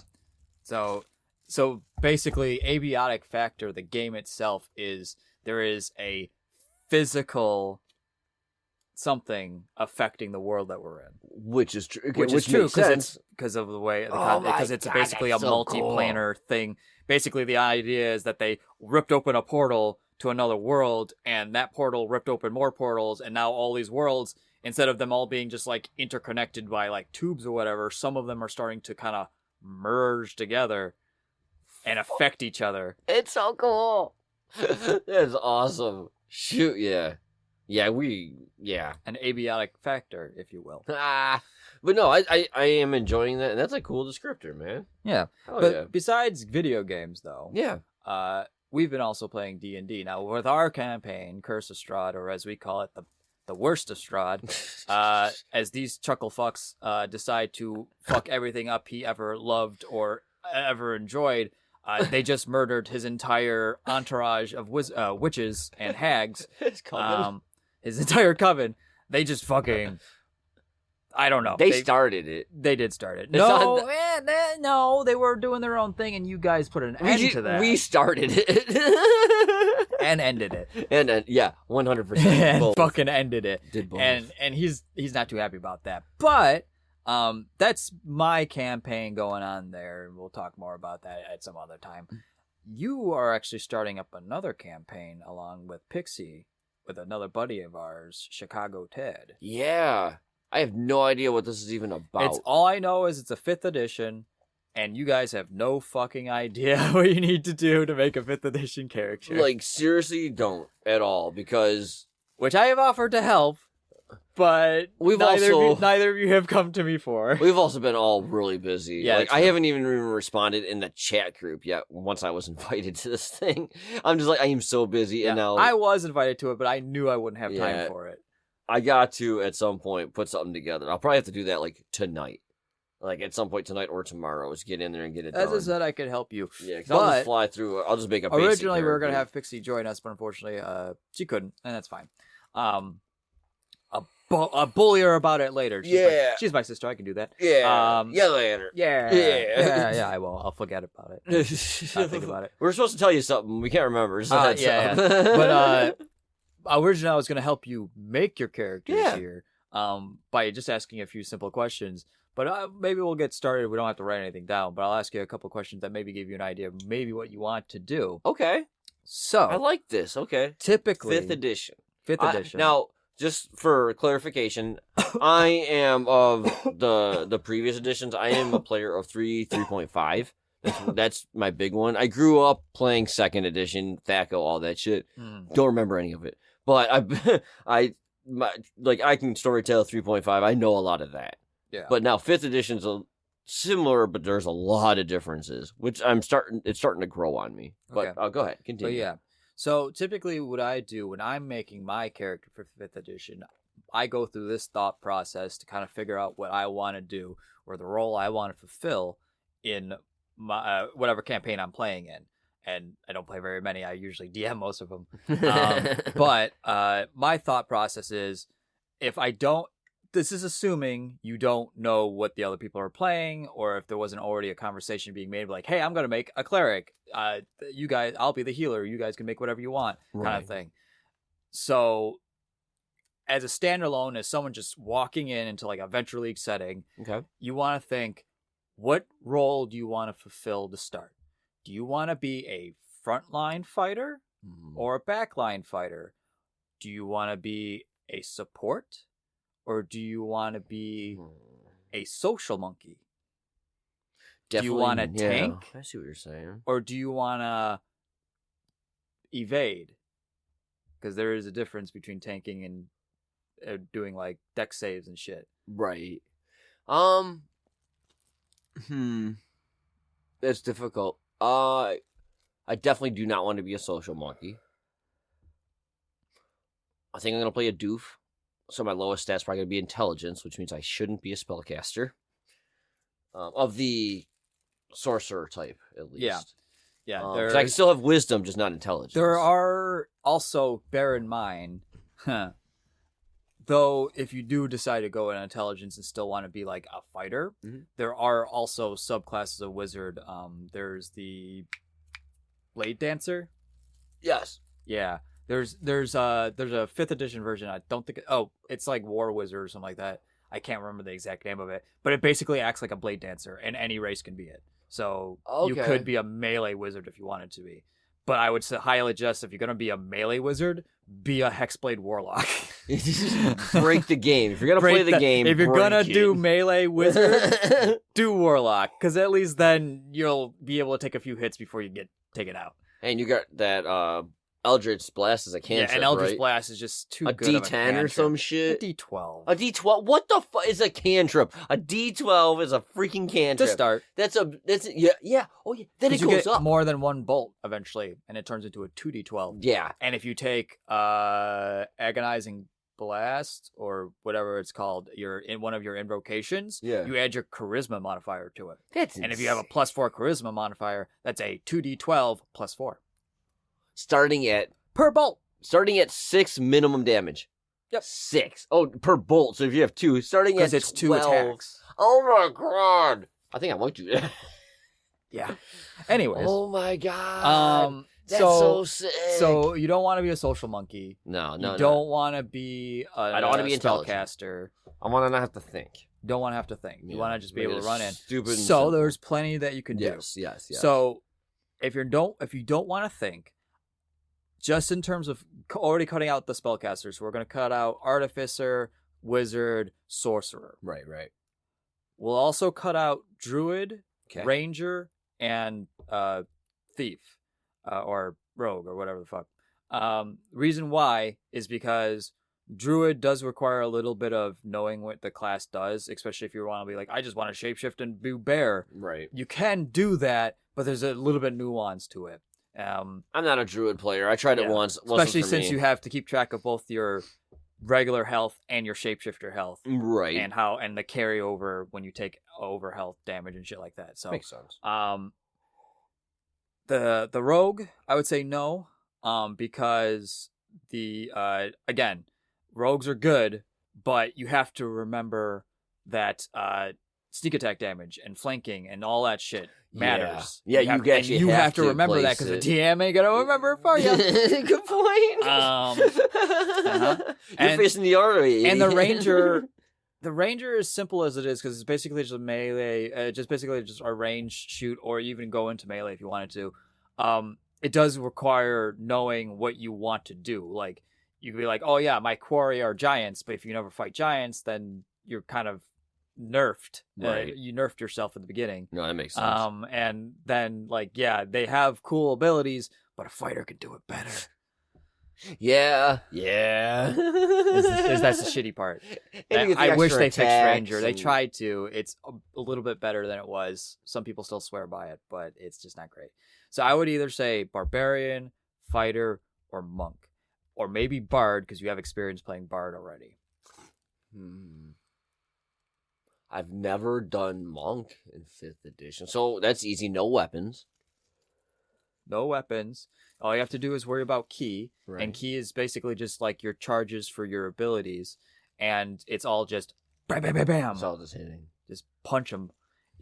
So basically, abiotic factor, the game itself is there is a physical something affecting the world that we're in, which is true. Which is true because of the way because it's basically a multi-planar thing. Basically, the idea is that they ripped open a portal to another world, and that portal ripped open more portals, and now all these worlds, instead of them all being just like interconnected by like tubes or whatever, some of them are starting to kind of merge together, and affect each other. It's so cool. That's awesome. Shoot, yeah. Yeah, An abiotic factor, if you will. But no, I am enjoying that, and that's a cool descriptor, man. Yeah. Oh, but yeah. besides video games, though, we've been also playing D&D. Now, with our campaign, Curse of Strahd, or as we call it, the worst of Strahd, as these chuckle fucks decide to fuck everything up he ever loved or ever enjoyed, they just murdered his entire entourage of witches and hags. His entire coven. They just fucking... I don't know. They started it. They did start it. It's No, they were doing their own thing, and you guys put an end to that. We started it. And ended it. And 100%. And both. fucking ended it. Did both. And he's not too happy about that. But that's my campaign going on there, and we'll talk more about that at some other time. You are actually starting up another campaign along with Pixie, with another buddy of ours, Chicago Ted. Yeah. I have no idea what this is even about. It's all I know is it's a 5th edition, and you guys have no fucking idea what you need to do to make a 5th edition character. Like, seriously, don't at all, because... Which I have offered to help, but neither of you have come to me for. We've also been all really busy. Yeah, like, I haven't even responded in the chat group yet once I was invited to this thing. I'm just like, I am so busy, and now... I was invited to it, but I knew I wouldn't have time for it. I got to, at some point, put something together. I'll probably have to do that, like, tonight. Like, at some point tonight or tomorrow. Just get in there and get it done. As I said, I could help you. Yeah, because I'll just fly through. I'll just make a basic Originally, we were going to character. have Pixie join us, but unfortunately, she couldn't, and that's fine. I'll bully her about it later. She's my sister. I can do that. Yeah. Later. Yeah, I will. I'll forget about it. I'll think about it. We're supposed to tell you something. We can't remember. So that's But originally, I was going to help you make your characters here by just asking a few simple questions. But maybe we'll get started. We don't have to write anything down. But I'll ask you a couple questions that maybe give you an idea of maybe what you want to do. Okay. So I like this. Okay. Typically, 5th edition. Now, just for clarification, I am of the previous editions. I am a player of 3.5. That's my big one. I grew up playing 2nd edition, Thaco, all that shit. Don't remember any of it. But I can storytell 3.5. I know a lot of that. Yeah. But now 5th edition's similar, but there's a lot of differences, which it's starting to grow on me. But go ahead, continue. But yeah. So typically what I do when I'm making my character for 5th edition, I go through this thought process to kind of figure out what I want to do or the role I want to fulfill in my whatever campaign I'm playing in. And I don't play very many. I usually DM most of them. But my thought process is, if I don't, this is assuming you don't know what the other people are playing, or if there wasn't already a conversation being made, like, hey, I'm going to make a cleric. You guys, I'll be the healer. You guys can make whatever you want, kind of thing. So as a standalone, as someone just walking into like a Venture League setting, you want to think, what role do you want to fulfill to start? Do you want to be a frontline fighter or a backline fighter? Do you want to be a support, or do you want to be a social monkey? Definitely, do you want to tank? I see what you're saying. Or do you want to evade? Because there is a difference between tanking and doing like deck saves and shit. Right. That's difficult. I definitely do not want to be a social monkey. I think I'm going to play a doof. So my lowest stat's probably going to be intelligence, which means I shouldn't be a spellcaster. Of the sorcerer type, at least. Yeah. Because I can still have wisdom, just not intelligence. There are also, bear in mind, though, if you do decide to go in intelligence and still want to be like a fighter, there are also subclasses of wizard. There's the blade dancer. Yes. Yeah. There's a 5th edition version. I don't think it's like War Wizard or something like that. I can't remember the exact name of it, but it basically acts like a blade dancer, and any race can be it. So you could be a melee wizard if you wanted to be. But I would highly suggest, if you're going to be a melee wizard, be a Hexblade Warlock. Break the game. If you're gonna play the game, if you're gonna do melee wizard, do Warlock, because at least then you'll be able to take a few hits before you get taken out. And you got that Eldritch Blast as a cantrip, and Eldritch right? Blast is just too a good. D10 or some shit. A D12. A D12. What the fuck is a cantrip? A D12 is a freaking cantrip. To start. That's yeah. Oh yeah. Then it you goes get up. more than one bolt eventually, and it turns into a 2D12. Yeah. And if you take Agonizing Blast or whatever it's called, you're in one of your invocations, you add your charisma modifier to it. And if you have a +4 charisma modifier, that's a 2D12 +4. Starting at per bolt. Starting at 6 minimum damage. Yep. 6. Oh, per bolt. So if you have 2, starting at 12. Because it's 2 attacks. Oh my god. I think I might do that. Yeah. Anyways. Oh my god. That's so sick. So you don't want to be a social monkey. No. You don't want to be I don't want to be a spellcaster. I want to not have to think. Don't want to have to think. You want to just be able to run in. Stupid. So there's plenty that you can do. Yes. So if you don't want to think, just in terms of already cutting out the spellcasters, we're going to cut out Artificer, Wizard, Sorcerer. Right. We'll also cut out Druid, Ranger, and Thief, or Rogue, or whatever the fuck. Reason why is because Druid does require a little bit of knowing what the class does, especially if you want to be like, I just want to shapeshift and do bear. Right. You can do that, but there's a little bit nuance to it. I'm not a Druid player. I tried it once. Especially since you have to keep track of both your regular health and your shapeshifter health. Right. And the carryover when you take over health damage and shit like that. So makes sense. The rogue, I would say no. Because again, rogues are good, but you have to remember that sneak attack damage and flanking and all that shit matters. Yeah, you have to remember that because the DM ain't gonna remember it for you. Good point. You're facing the artery. And the ranger is simple as it is because it's basically just a melee, just a range shoot, or even go into melee if you wanted to. It does require knowing what you want to do. Like you could be like, oh yeah, my quarry are giants, but if you never fight giants, then you're kind of nerfed. Right. You nerfed yourself at the beginning. No, that makes sense. And then they have cool abilities, but a fighter could do it better. Yeah. That's the shitty part. I wish they fixed Ranger. They tried to. It's a little bit better than it was. Some people still swear by it, but it's just not great. So I would either say Barbarian, Fighter, or Monk. Or maybe Bard, because you have experience playing Bard already. I've never done Monk in 5th edition. So that's easy. No weapons. No weapons. All you have to do is worry about Ki. Right. And Ki is basically just like your charges for your abilities. And it's all just bam, bam, bam, bam. It's all just hitting. Just punch them.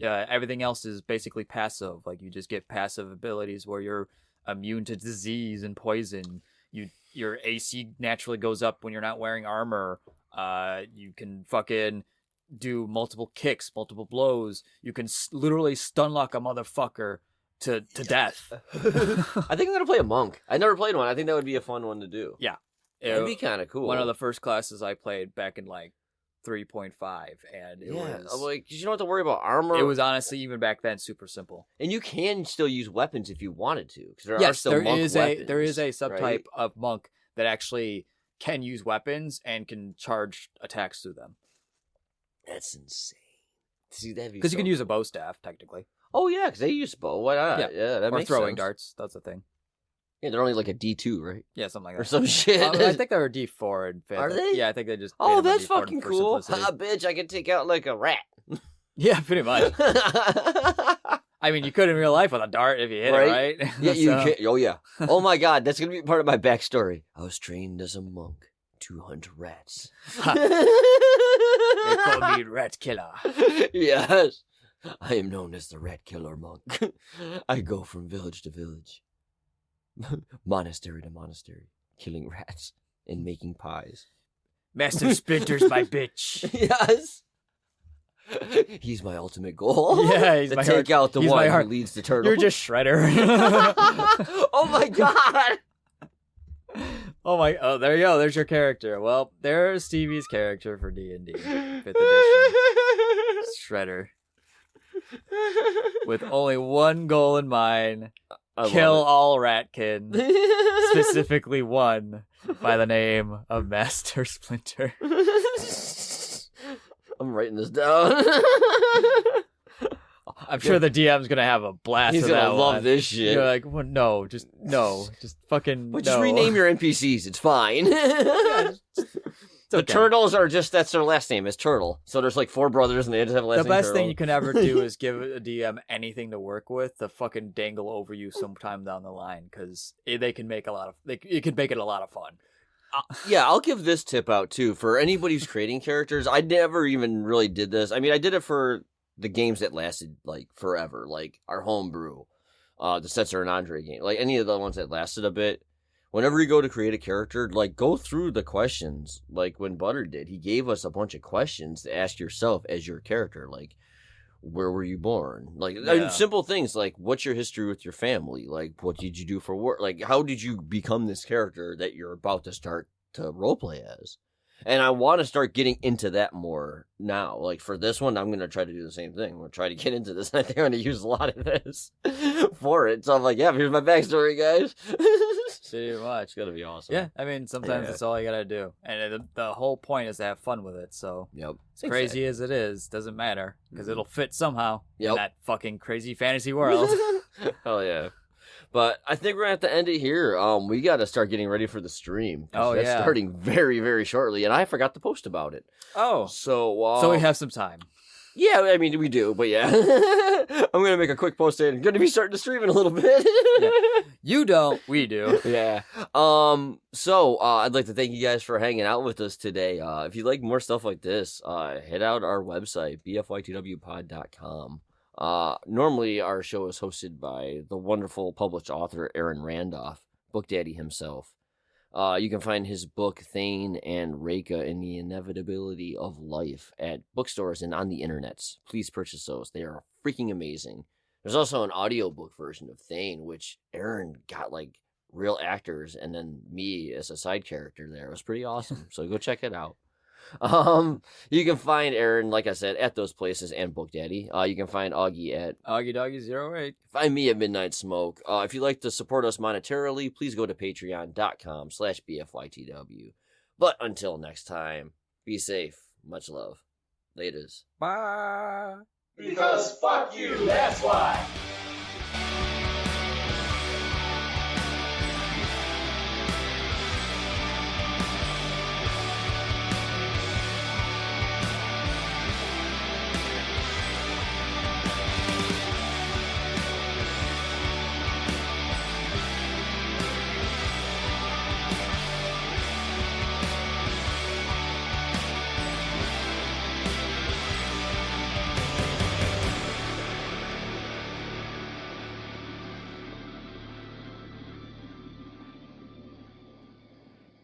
Everything else is basically passive. Like you just get passive abilities where you're immune to disease and poison. Your AC naturally goes up when you're not wearing armor. You can fucking do multiple kicks, multiple blows. You can literally stun lock a motherfucker to death. I think I'm gonna play a monk. I never played one. I think that would be a fun one to do. Yeah, it'd be kind of cool. One of the first classes I played back in like 3.5, and it was like you don't have to worry about armor. It was honestly even back then super simple. And you can still use weapons if you wanted to, because there are still monk weapons. There is a subtype of monk that actually can use weapons and can charge attacks through them. That's insane. See, that'd be because you can use a bow staff technically. Oh yeah, because they use bow. Why not? Yeah, that makes sense. Or throwing darts. That's the thing. Yeah, they're only like a D2, right? Yeah, something like that. Or some shit. I think they were D4 and 5th. Are they? Yeah, I think they just. Oh, that's fucking cool. Bitch, I can take out like a rat. Yeah, pretty much. I mean, you could in real life with a dart if you hit it, right? Yeah, you can. Oh, yeah. Oh, my God. That's going to be part of my backstory. I was trained as a monk to hunt rats. They call me Rat Killer. Yes. I am known as the Rat Killer monk. I go from village to village, monastery to monastery, killing rats and making pies. Master Splinter's my bitch. Yes. He's my ultimate goal. Yeah, he's my take out the one who leads the turtle. You're just Shredder. Oh my God. Oh, there you go. There's your character. Well, there's Stevie's character for D&D 5th edition. Shredder. With only one goal in mind. Kill all Ratkin. Specifically one by the name of Master Splinter. I'm writing this down. I'm sure the DM's gonna have a blast. He's gonna love this shit. You're like, well, no, just fucking. But just rename your NPCs. It's fine. The Turtles are that's their last name is Turtle. So there's like 4 brothers and they just have a last name. The best Turtle. thing you can ever do is give a DM anything to work with to fucking dangle over you sometime down the line, because they can make it can make it a lot of fun. Yeah, I'll give this tip out too for anybody who's creating characters. I never even really did this. I mean, I did it for the games that lasted like forever, like our homebrew, the Setzer and Andre game, like any of the ones that lasted a bit. Whenever you go to create a character, like go through the questions. Like when Butter did, he gave us a bunch of questions to ask yourself as your character, like where were you born? Like I mean, simple things like what's your history with your family? Like what did you do for work? Like how did you become this character that you're about to start to roleplay as? And I want to start getting into that more now. Like for this one, I'm going to try to do the same thing. I'm going to try to get into this. I think I'm going to use a lot of this for it. So I'm like, yeah, here's my backstory, guys. Pretty much. It's going to be awesome. Yeah, I mean, sometimes that's all you got to do. And the whole point is to have fun with it. So as crazy as it is, doesn't matter. Because it'll fit somehow in that fucking crazy fantasy world. Hell yeah. But I think we're going to have to end it here. We got to start getting ready for the stream. Oh, that's yeah. starting very, very shortly. And I forgot to post about it. Oh. So we have some time. Yeah, I mean, we do. But yeah. I'm going to make a quick post saying I'm going to be starting to stream in a little bit. Yeah. You don't. We do. Yeah. So I'd like to thank you guys for hanging out with us today. If you like more stuff like this, head out our website, BFYTWpod.com. Normally our show is hosted by the wonderful published author Erin Randolph, Book Daddy himself. You can find his book Thane and Reka and the Inevitability of Life at bookstores and on the internets. Please purchase those. They are freaking amazing. There's also an audiobook version of Thane, which Erin got like real actors and then me as a side character there. It was pretty awesome. So go check it out. You can find Erin, like I said, at those places and Book Daddy. You can find Augie at AuggieDoggy08. Find me at MidnightSmoke. If you'd like to support us monetarily, please go to patreon.com/BFYTW. But until next time, be safe. Much love. Laters. Bye. Because fuck you, that's why.